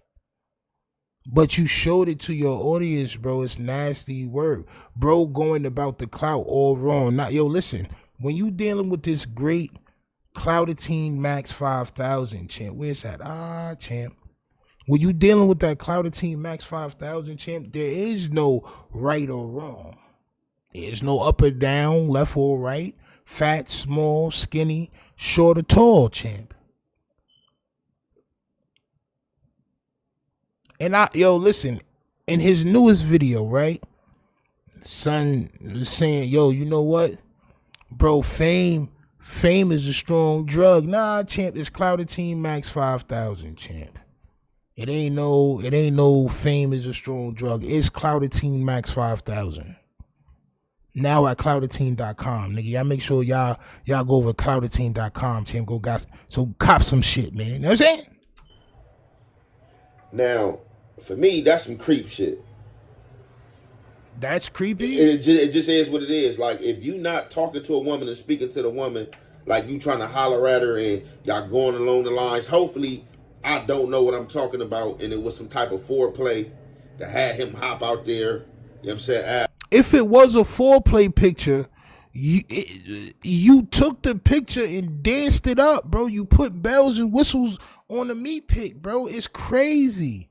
But you showed it to your audience, bro. It's nasty work. Bro going about the clout all wrong. Not, yo, listen. When you dealing with this great Cloutitine Max 5000, champ. Where's that? Champ. When you dealing with that Cloutitine Max 5000, champ, there is no right or wrong. There's no up or down, left or right, fat, small, skinny, short or tall, champ. And listen, in his newest video, right? Son was saying, yo, you know what? Bro, fame is a strong drug. Nah, champ, it's Clout Max 5,000, champ. It ain't no fame is a strong drug. It's Clout Max 5,000. Now at cloudateen.com, nigga. Y'all make sure y'all go over to cloudateen.com, champ. So cop some shit, man. You know what I'm saying? Now, for me, that's some creep shit. That's creepy? It just is what it is. Like, if you not talking to a woman and speaking to the woman, like you trying to holler at her and y'all going along the lines, hopefully I don't know what I'm talking about and it was some type of foreplay that had him hop out there. You know what I'm saying? If it was a foreplay picture, you took the picture and danced it up, bro. You put bells and whistles on the meat pic, bro. It's crazy.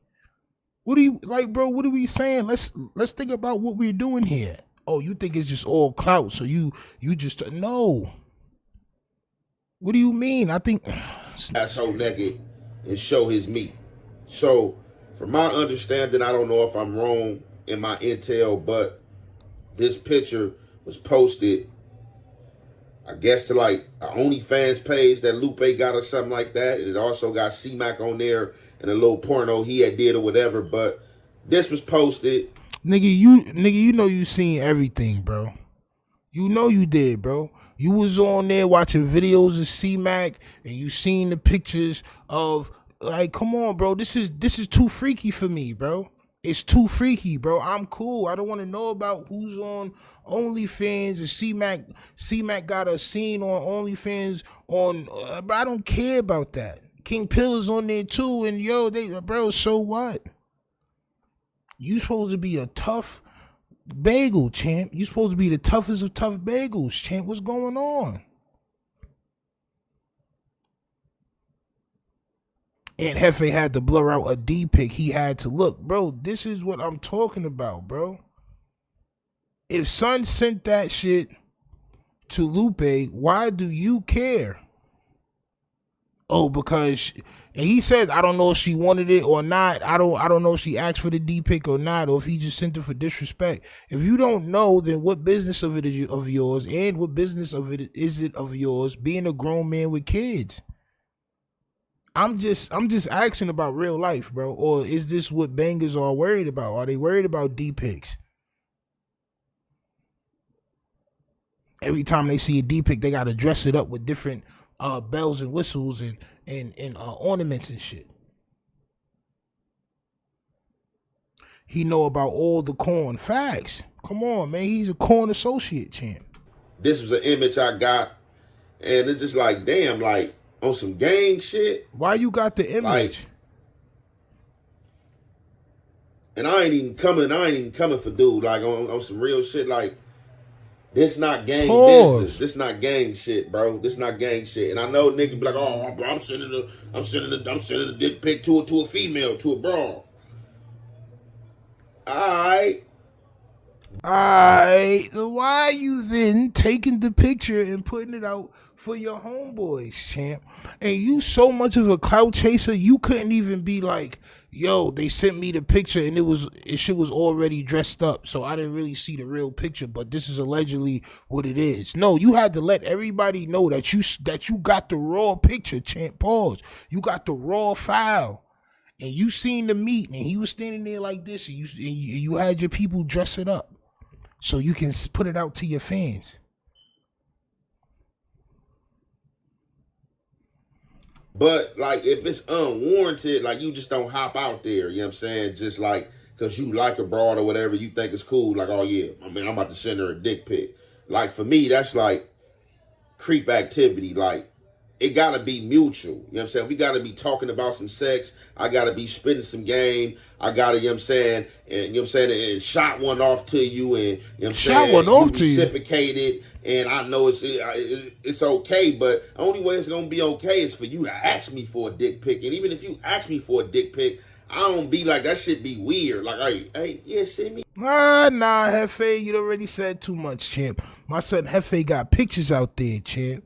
What do you like, bro? What are we saying? Let's think about what we're doing here. Oh, you think it's just all clout, so you just no. What do you mean? I think asshole naked and show his meat. So, from my understanding, I don't know if I'm wrong in my intel, but this picture was posted, I guess, to like an OnlyFans page that Lupe got or something like that. And it also got C-Mac on there and a little porno he had did or whatever. But this was posted. Nigga, you know you seen everything, bro. You know you did, bro. You was on there watching videos of C-Mac and you seen the pictures of, like, come on, bro. This is too freaky for me, bro. It's too freaky, bro. I'm cool. I don't want to know about who's on OnlyFans and C-Mac got a scene on OnlyFans on, but I don't care about that. King Pill is on there too, and bro, so what? You supposed to be a tough bagel, champ. You supposed to be the toughest of tough bagels, champ. What's going on? And Jefe had to blur out a D-pic. He had to look. Bro, this is what I'm talking about, bro. If Son sent that shit to Lupe, why do you care? Oh, because, and he said, I don't know if she wanted it or not. I don't know if she asked for the D-pic or not, or if he just sent it for disrespect. If you don't know, then what business of it is of yours, and what business of it is it of yours being a grown man with kids? I'm just asking about real life, bro. Or is this what bangers are worried about? Are they worried about D-pics? Every time they see a D-pic, they gotta dress it up with different bells and whistles and ornaments and shit. He know about all the corn. Facts. Come on, man. He's a corn associate, champ. This was an image I got, and it's just like, damn, like, on some gang shit. Why you got the image? Like, and I ain't even coming for dude. Like, on some real shit. Like, this not gang business. This not gang shit, bro. This not gang shit. And I know niggas be like, oh, bro, I'm sending a dick pic to a female, to a bra. Alright. Why are you then taking the picture and putting it out for your homeboys, champ? And you so much of a clout chaser, you couldn't even be like, yo, they sent me the picture and shit was already dressed up, so I didn't really see the real picture, but this is allegedly what it is. No, you had to let everybody know that you got the raw picture, champ. Pause. You got the raw file. And you seen the meat, and he was standing there like this, and you had your people dress it up so you can put it out to your fans. But, like, if it's unwarranted, like, you just don't hop out there, you know what I'm saying? Just, like, because you like a broad or whatever, you think it's cool, like, oh, yeah, I mean, I'm about to send her a dick pic. Like, for me, that's, like, creep activity. Like, it got to be mutual, you know what I'm saying? We got to be talking about some sex. I got to be spitting some game. I got to, you know what I'm saying, and shot one off to you, and, you know what I'm saying? Shot one off to you. Reciprocated, and I know it's okay, but the only way it's going to be okay is for you to ask me for a dick pic. And even if you ask me for a dick pic, I don't be like, that shit be weird. Like, hey, yeah, send me. Nah, Jefe, you already said too much, champ. My son Jefe got pictures out there, champ.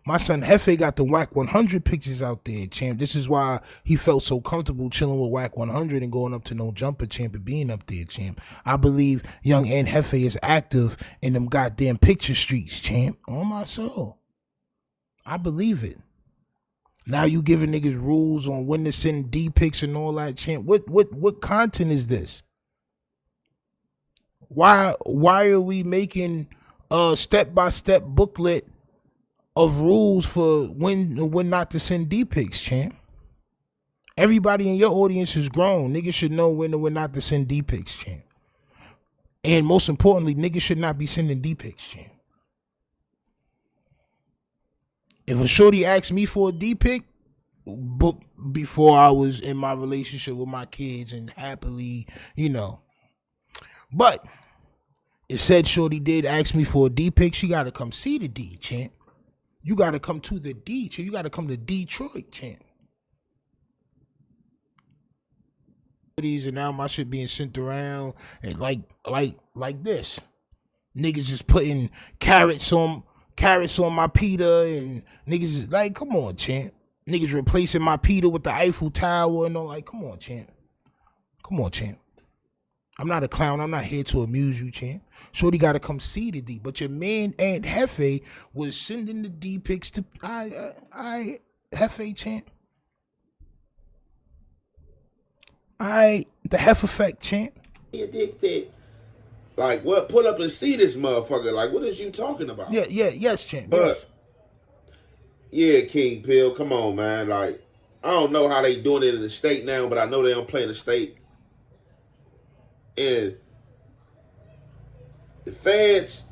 My son Jefe got the Whack 100 pictures out there, champ. This is why he felt so comfortable chilling with Whack 100 and going up to No Jumper, champ, and being up there, champ. I believe young and Jefe is active in them goddamn picture streets, champ. On my soul. I believe it. Now you giving niggas rules on when to send D-pics and all that, champ. What content is this? Why are we making a step-by-step booklet of rules for when not to send D-pics, champ? Everybody in your audience is grown. Niggas should know when and when not to send D-pics, champ. And most importantly, niggas should not be sending D-pics, champ. If a shorty asked me for a D-pic, before I was in my relationship with my kids and happily, you know. But if said shorty did ask me for a D-pic, she got to come see the D, champ. You got to come to the D, champ. You got to come to Detroit, champ. And now my shit being sent around and like this. Niggas just putting carrots on my pita and niggas is like, come on, champ. Niggas replacing my pita with the Eiffel Tower and all, like, come on, champ. Come on, champ. I'm not a clown. I'm not here to amuse you, champ. Shorty got to come see the D. But your man, Aunt Jefe, was sending the D-pics to Jefe, champ. The Hef effect, champ. A dick pic. Like, what? Pull up and see this motherfucker. Like, what is you talking about? Yes, champ. But, yes. Yeah, King Pill, come on, man. Like, I don't know how they doing it in the state now, but I know they don't play in the state. And the feds,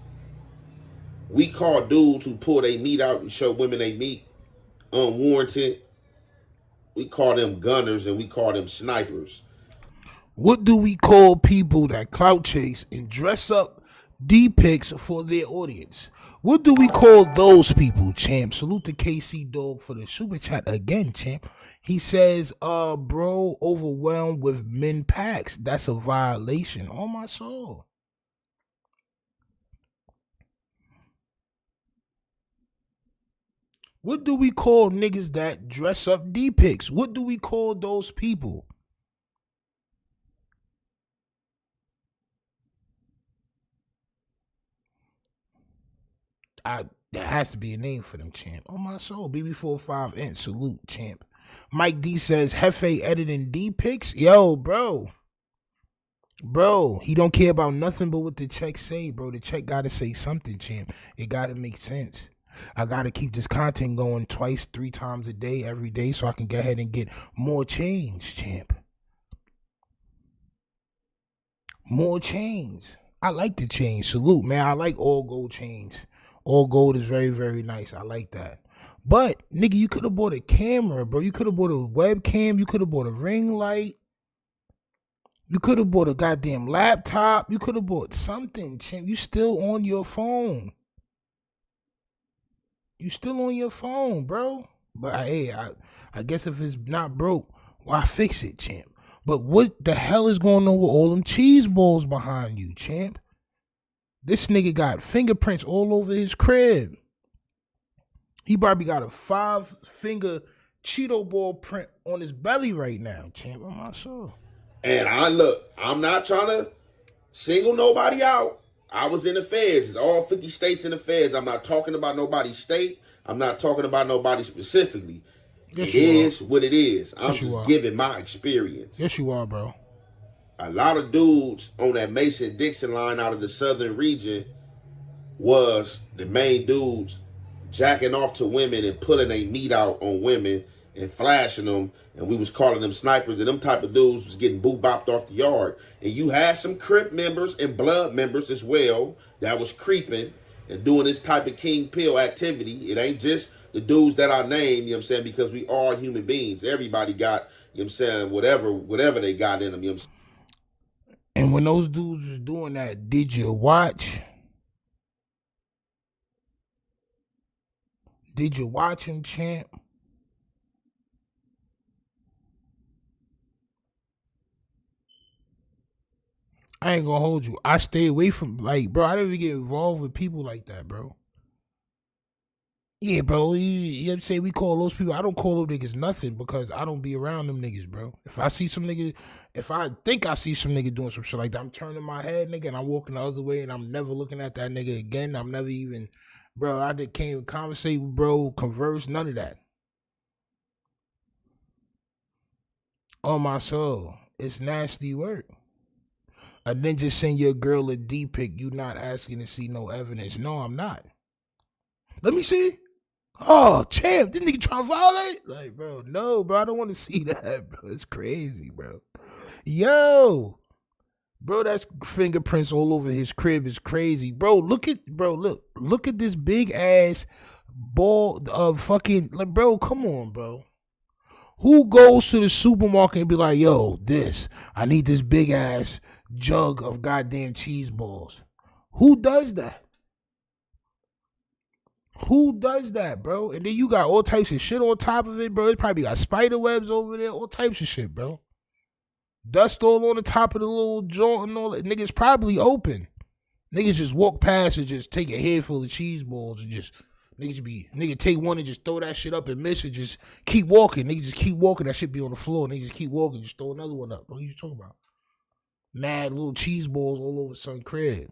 we call dudes who pull their meat out and show women they meat unwarranted. We call them gunners and we call them snipers. What do we call people that clout chase and dress up D-pics for their audience? What do we call those people, champ? Salute to KC Dog for the super chat again, champ. He says, bro, overwhelmed with men packs. That's a violation. On my soul. What do we call niggas that dress up D-pics? What do we call those people? There has to be a name for them, champ. On my soul. BB45 and salute, champ. Mike D says, Jefe editing D-pics? Yo, bro. Bro, he don't care about nothing but what the check say, bro. The check got to say something, champ. It got to make sense. I got to keep this content going 2, 3 times a day, every day, so I can go ahead and get more change, champ. More change. I like the change. Salute, man. I like all gold chains. All gold is very, very nice. I like that. But, nigga, you could have bought a camera, bro. You could have bought a webcam. You could have bought a ring light. You could have bought a goddamn laptop. You could have bought something, champ. You still on your phone. You still on your phone, bro. But, hey, I guess if it's not broke, why fix it, champ? But what the hell is going on with all them cheese balls behind you, champ? This nigga got fingerprints all over his crib. He probably got a 5-finger Cheeto ball print on his belly right now, champ. On my soul. And I'm not trying to single nobody out. I was in the feds. It's all 50 states in the feds. I'm not talking about nobody's state. I'm not talking about nobody specifically. Yes, it is what it is. I'm just giving my experience. Yes, you are, bro. A lot of dudes on that Mason-Dixon line out of the southern region was the main dudes jacking off to women and pulling their meat out on women and flashing them, and we was calling them snipers, and them type of dudes was getting boo-bopped off the yard. And you had some Crip members and Blood members as well that was creeping and doing this type of King Pill activity. It ain't just the dudes that I named, you know what I'm saying, because we are human beings. Everybody got, you know what I'm saying, whatever they got in them, you know what I'm saying. And when those dudes was doing that, did you watch? Did you watch him, champ? I ain't gonna hold you. I stay away from, like, bro, I didn't even get involved with people like that, bro. Yeah, bro. You know what I'm saying? We call those people. I don't call them niggas nothing because I don't be around them niggas, bro. If I see some nigga, if I think I see some nigga doing some shit like that, I'm turning my head, nigga, and I'm walking the other way, and I'm never looking at that nigga again. I'm never even, bro. I can't even conversate with bro, converse, none of that. On my soul, it's nasty work. A ninja send your girl a D-pic. You not asking to see no evidence. No, I'm not. Let me see. Oh, champ, this nigga trying to violate? Like, bro, no, bro, I don't want to see that, bro. It's crazy, bro. Yo, bro, that's fingerprints all over his crib is crazy. Bro, look at this big ass ball of fucking, like, bro, come on, bro. Who goes to the supermarket and be like, yo, I need this big ass jug of goddamn cheese balls? Who does that? Who does that, bro? And then you got all types of shit on top of it, bro. It's probably got spider webs over there, all types of shit, bro. Dust all on the top of the little joint and all that. Niggas probably open. Niggas just walk past and just take a handful of cheese balls and just, nigga take one and just throw that shit up and miss it. Just keep walking. Nigga just keep walking. That shit be on the floor. Nigga just keep walking. Just throw another one up. What are you talking about? Mad little cheese balls all over some crib.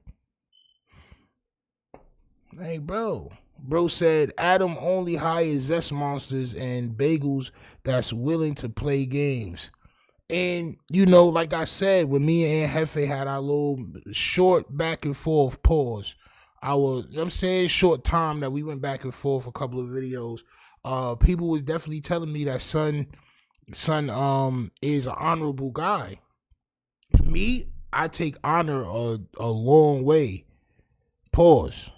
Hey, bro. Bro said Adam only hires zest monsters and bagels that's willing to play games. And, you know, like I said, when me and Jefe had our little short back and forth pause, short time that we went back and forth a couple of videos, people was definitely telling me that son is an honorable guy. To me, I take honor a long way. Pause.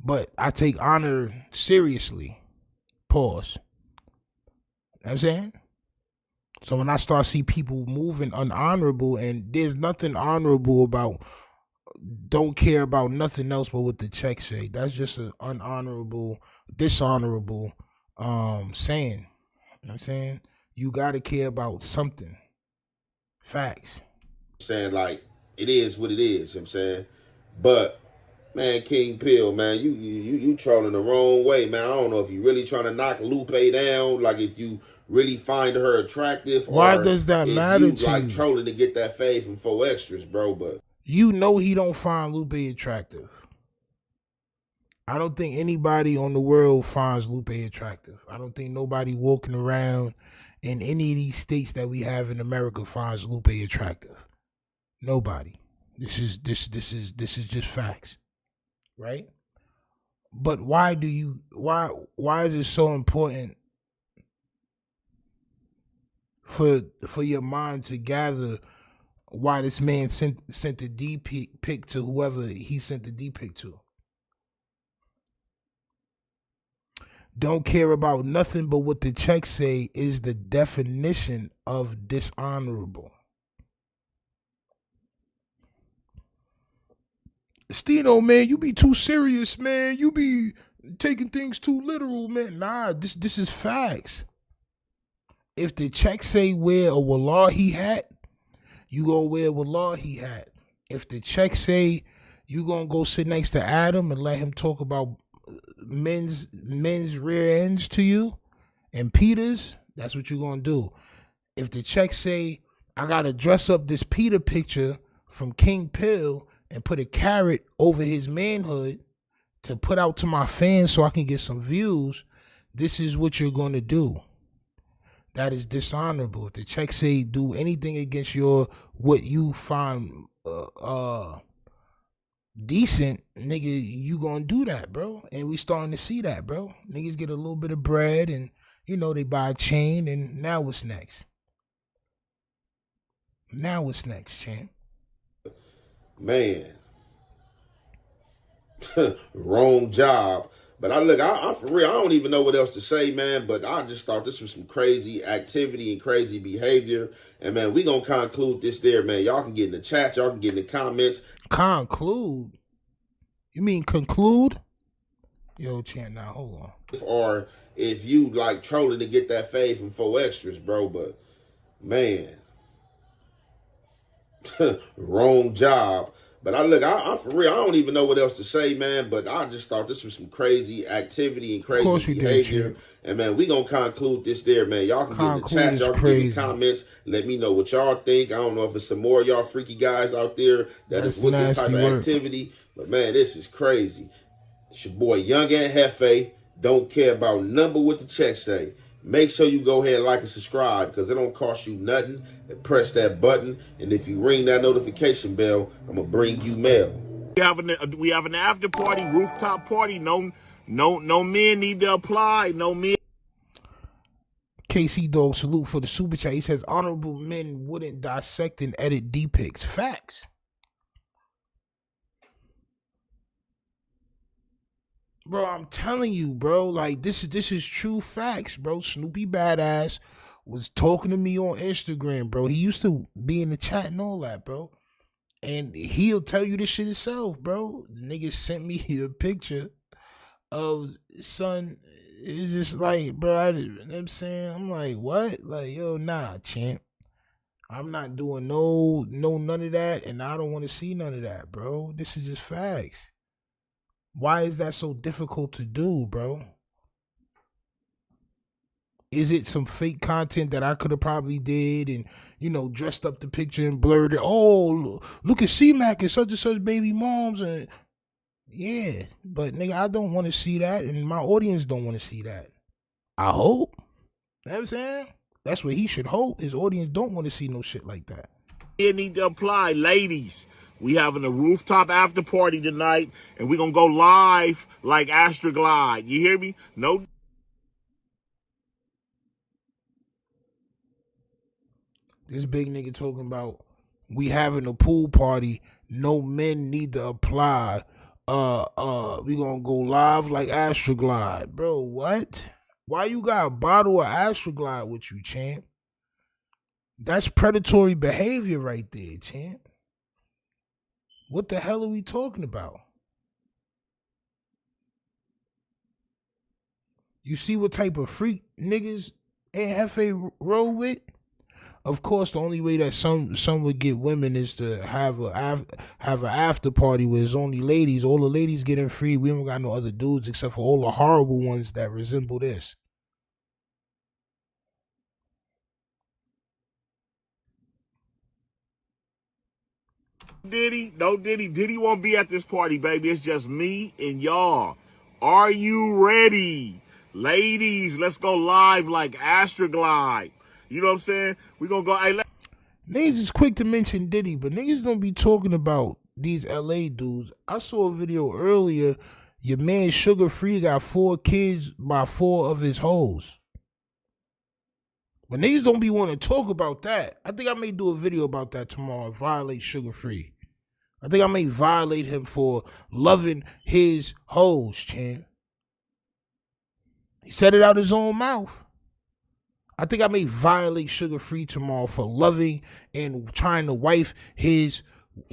But I take honor seriously. Pause. You know what I'm saying? So when I start see people moving unhonorable, and there's nothing honorable about, don't care about nothing else but what the check say. That's just an dishonorable saying. You know what I'm saying? You gotta care about something. Facts. Saying like it is what it is, you know what I'm saying? But man, King Pill, man, you trolling the wrong way, man. I don't know if you really trying to knock Lupe down, like if you really find her attractive. Why does that matter to you? Like trolling to get that fade from 4 extras, bro. But you know he don't find Lupe attractive. I don't think anybody on the world finds Lupe attractive. I don't think nobody walking around in any of these states that we have in America finds Lupe attractive. Nobody. This is just facts. Right? But why is it so important for your mind to gather why this man sent the D-pic to whoever he sent the D-pic to? Don't care about nothing but what the checks say is the definition of dishonorable. Stino, man, you be too serious, man. You be taking things too literal, man. Nah, this is facts. If the check say wear a Wallahi hat, you gonna wear a Wallahi hat. If the check say you gonna go sit next to Adam and let him talk about men's rear ends to you and Peter's, that's what you gonna do. If the check say I gotta dress up this Peter picture from King Pill and put a carrot over his manhood to put out to my fans so I can get some views, this is what you're going to do. That is dishonorable. If the check say do anything against what you find decent, nigga, you gonna do that, bro. And we starting to see that, bro. Niggas get a little bit of bread and, you know, they buy a chain, and now what's next? Now what's next, champ? Man, wrong job. But I for real, I don't even know what else to say, man. But I just thought this was some crazy activity and crazy behavior. And man, we gonna conclude this there, man. Y'all can get in the chat, y'all can get in the comments. Conclude? You mean conclude? Yo, champ, now hold on. Or if you like trolling to get that fade from 4 extras, bro. But man, wrong job. But I'm for real. I don't even know what else to say, man. But I just thought this was some crazy activity and crazy behavior. And man, we gonna conclude this there, man. Y'all can get in the chat, y'all can get in the comments. Let me know what y'all think. I don't know if it's some more of y'all freaky guys out there that is with this type of activity. But man, this is crazy. It's your boy Young and Jefe. Don't care about number what the check say. Make sure you go ahead and like and subscribe because it don't cost you nothing. And press that button. And if you ring that notification bell, I'm going to bring you mail. We have an after party, rooftop party. No men need to apply. No men. KC Dog, salute for the super chat. He says, honorable men wouldn't dissect and edit D-pics. Facts. Bro, I'm telling you, bro, like this is true facts, bro. Snoopy Badass was talking to me on Instagram, bro. He used to be in the chat and all that, bro. And he'll tell you this shit himself, bro. The nigga sent me a picture of son. It's just like, bro, you know what I'm saying? I'm like, what? Like, yo, nah, champ. I'm not doing no none of that, and I don't want to see none of that, bro. This is just facts. Why is that so difficult to do, bro? Is it some fake content that I could have probably did and, you know, dressed up the picture and blurred it? Oh, look at C-Mac and such baby moms. And yeah, but nigga, I don't want to see that, and my audience don't want to see that. I hope. You know what I'm saying? That's what he should hope. His audience don't want to see no shit like that. You need to apply, ladies. We having a rooftop after party tonight, and we gonna go live like Astroglide. You hear me? No. This big nigga talking about we having a pool party. No men need to apply. We gonna go live like Astroglide, bro. What? Why you got a bottle of Astroglide with you, champ? That's predatory behavior right there, champ. What the hell are we talking about? You see what type of freak niggas and Jefe roll with? Of course, the only way that some would get women is to have an after party where it's only ladies. All the ladies getting free. We don't got no other dudes except for all the horrible ones that resemble this. Diddy won't be at this party, baby. It's just me and y'all. Are you ready? Ladies, let's go live like Astroglide. You know what I'm saying? We're gonna go. Hey, niggas is quick to mention Diddy, but niggas don't be talking about these LA dudes. I saw a video earlier. Your man Sugar Free got 4 kids by 4 of his hoes. But niggas don't be want to talk about that. I think I may do a video about that tomorrow. Violate Sugar Free. I think I may violate him for loving his hoes, champ. He said it out his own mouth. I think I may violate Sugar Free tomorrow for loving and trying to wife his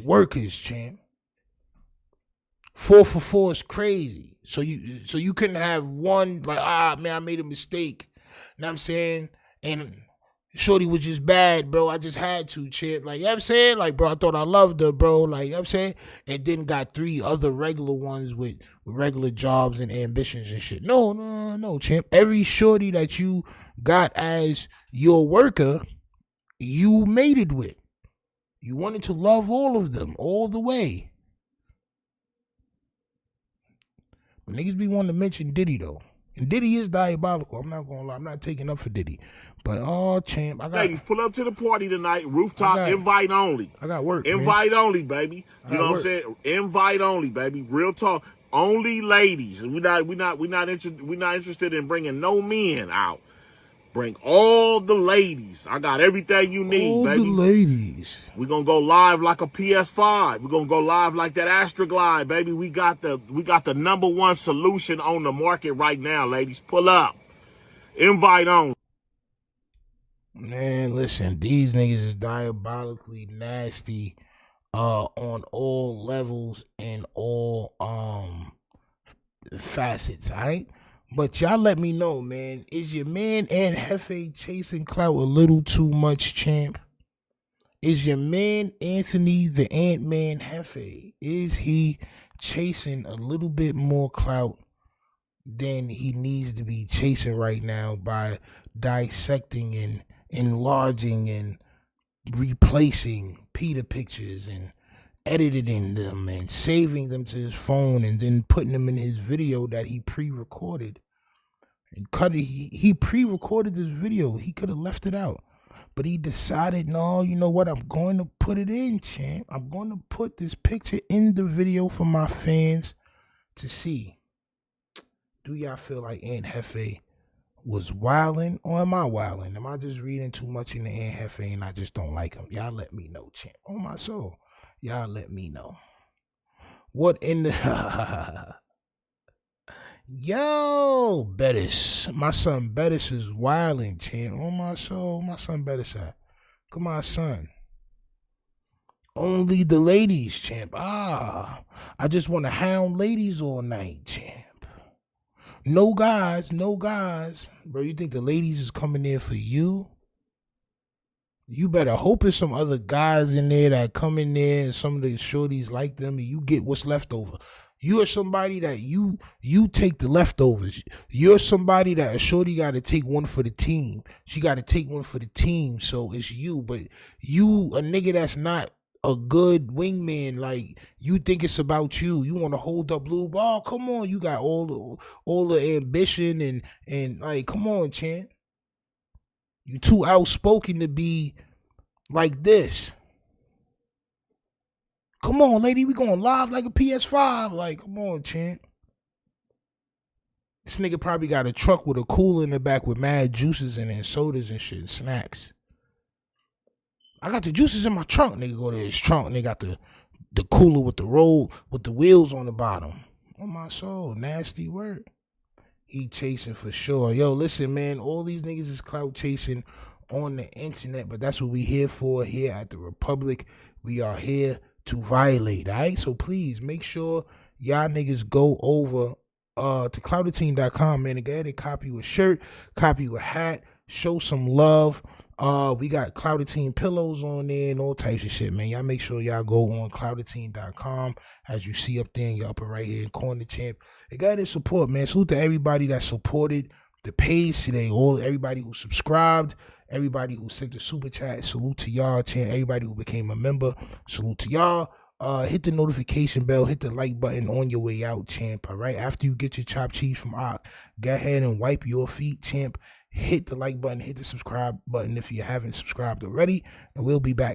workers, champ. 4 for 4 is crazy. So you couldn't have one like, man, I made a mistake. You know what I'm saying? And shorty was just bad, bro. I just had to, champ. Like, you know what I'm saying? Like, bro, I thought I loved her, bro. Like, you know what I'm saying? And then got 3 other regular ones with regular jobs and ambitions and shit. No, champ. Every shorty that you got as your worker, you mated with. You wanted to love all of them all the way. But niggas be wanting to mention Diddy, though. And Diddy is diabolical. I'm not gonna lie. I'm not taking up for Diddy. But, champ, I got... Ladies, pull up to the party tonight. Rooftop, invite only. I got work, invite only, baby. You know what I'm saying? Invite only, baby. Real talk. Only ladies. And we're not interested in bringing no men out. Bring all the ladies. I got everything you need, all baby. All the ladies. We're gonna go live like a PS5. We're gonna go live like that Astroglide, baby. We got the #1 solution on the market right now, ladies. Pull up. Invite on. Man, listen, these niggas is diabolically nasty on all levels and all facets, alright? But y'all let me know, man. Is your man and Jefe chasing clout a little too much, champ? Is your man Anthony the Ant-Man Jefe? Is he chasing a little bit more clout than he needs to be chasing right now by dissecting and enlarging and replacing Peter pictures and editing them and saving them to his phone and then putting them in his video that he pre-recorded and cut it? He pre-recorded this video. He could have left it out. But he decided, no, you know what? I'm going to put it in, champ. I'm going to put this picture in the video for my fans to see. Do y'all feel like Aunt Jefe was wilding, or am I wilding? Am I just reading too much into Aunt Jefe and I just don't like him? Y'all let me know, champ. On my soul. Y'all let me know. What in the... Yo, Bettis. My son Bettis is wilding, champ. On my soul, my son Bettis. Come on, son. Only the ladies, champ. I just want to hound ladies all night, champ. No guys, no guys. Bro, you think the ladies is coming there for you? You better hope there's some other guys in there that come in there and some of the shorties like them and you get what's left over. You are somebody that you take the leftovers. You're somebody that a shorty got to take one for the team. She got to take one for the team, so it's you. But you, a nigga that's not a good wingman, like, you think it's about you. You want to hold up blue ball. Come on, you got all the ambition and like, come on, champ. You too outspoken to be like this. Come on, lady, we going live like a PS5. Like, come on, champ. This nigga probably got a truck with a cooler in the back with mad juices in it and sodas and shit, and snacks. I got the juices in my trunk. Nigga go to his trunk and they got the cooler with the roll, with the wheels on the bottom. On my soul, nasty word. He chasing for sure. Yo, listen, man, all these niggas is clout chasing on the internet, but that's what we here for here at the Republic. We are here to violate, all right? So please make sure y'all niggas go over to clouteteam.com, man, and go ahead and copy you a shirt, copy you a hat, show some love. We got Clouteteam pillows on there and all types of shit, man. Y'all make sure y'all go on clouteteam.com as you see up there in your upper right hand corner, champ. And go ahead and support, man. Salute to everybody that supported the page today. Everybody who subscribed, everybody who sent the super chat. Salute to y'all, champ. Everybody who became a member. Salute to y'all. Hit the notification bell, hit the like button on your way out, champ. All right. After you get your chopped cheese from Ock, go ahead and wipe your feet, champ. Hit the like button, hit the subscribe button if you haven't subscribed already, and we'll be back.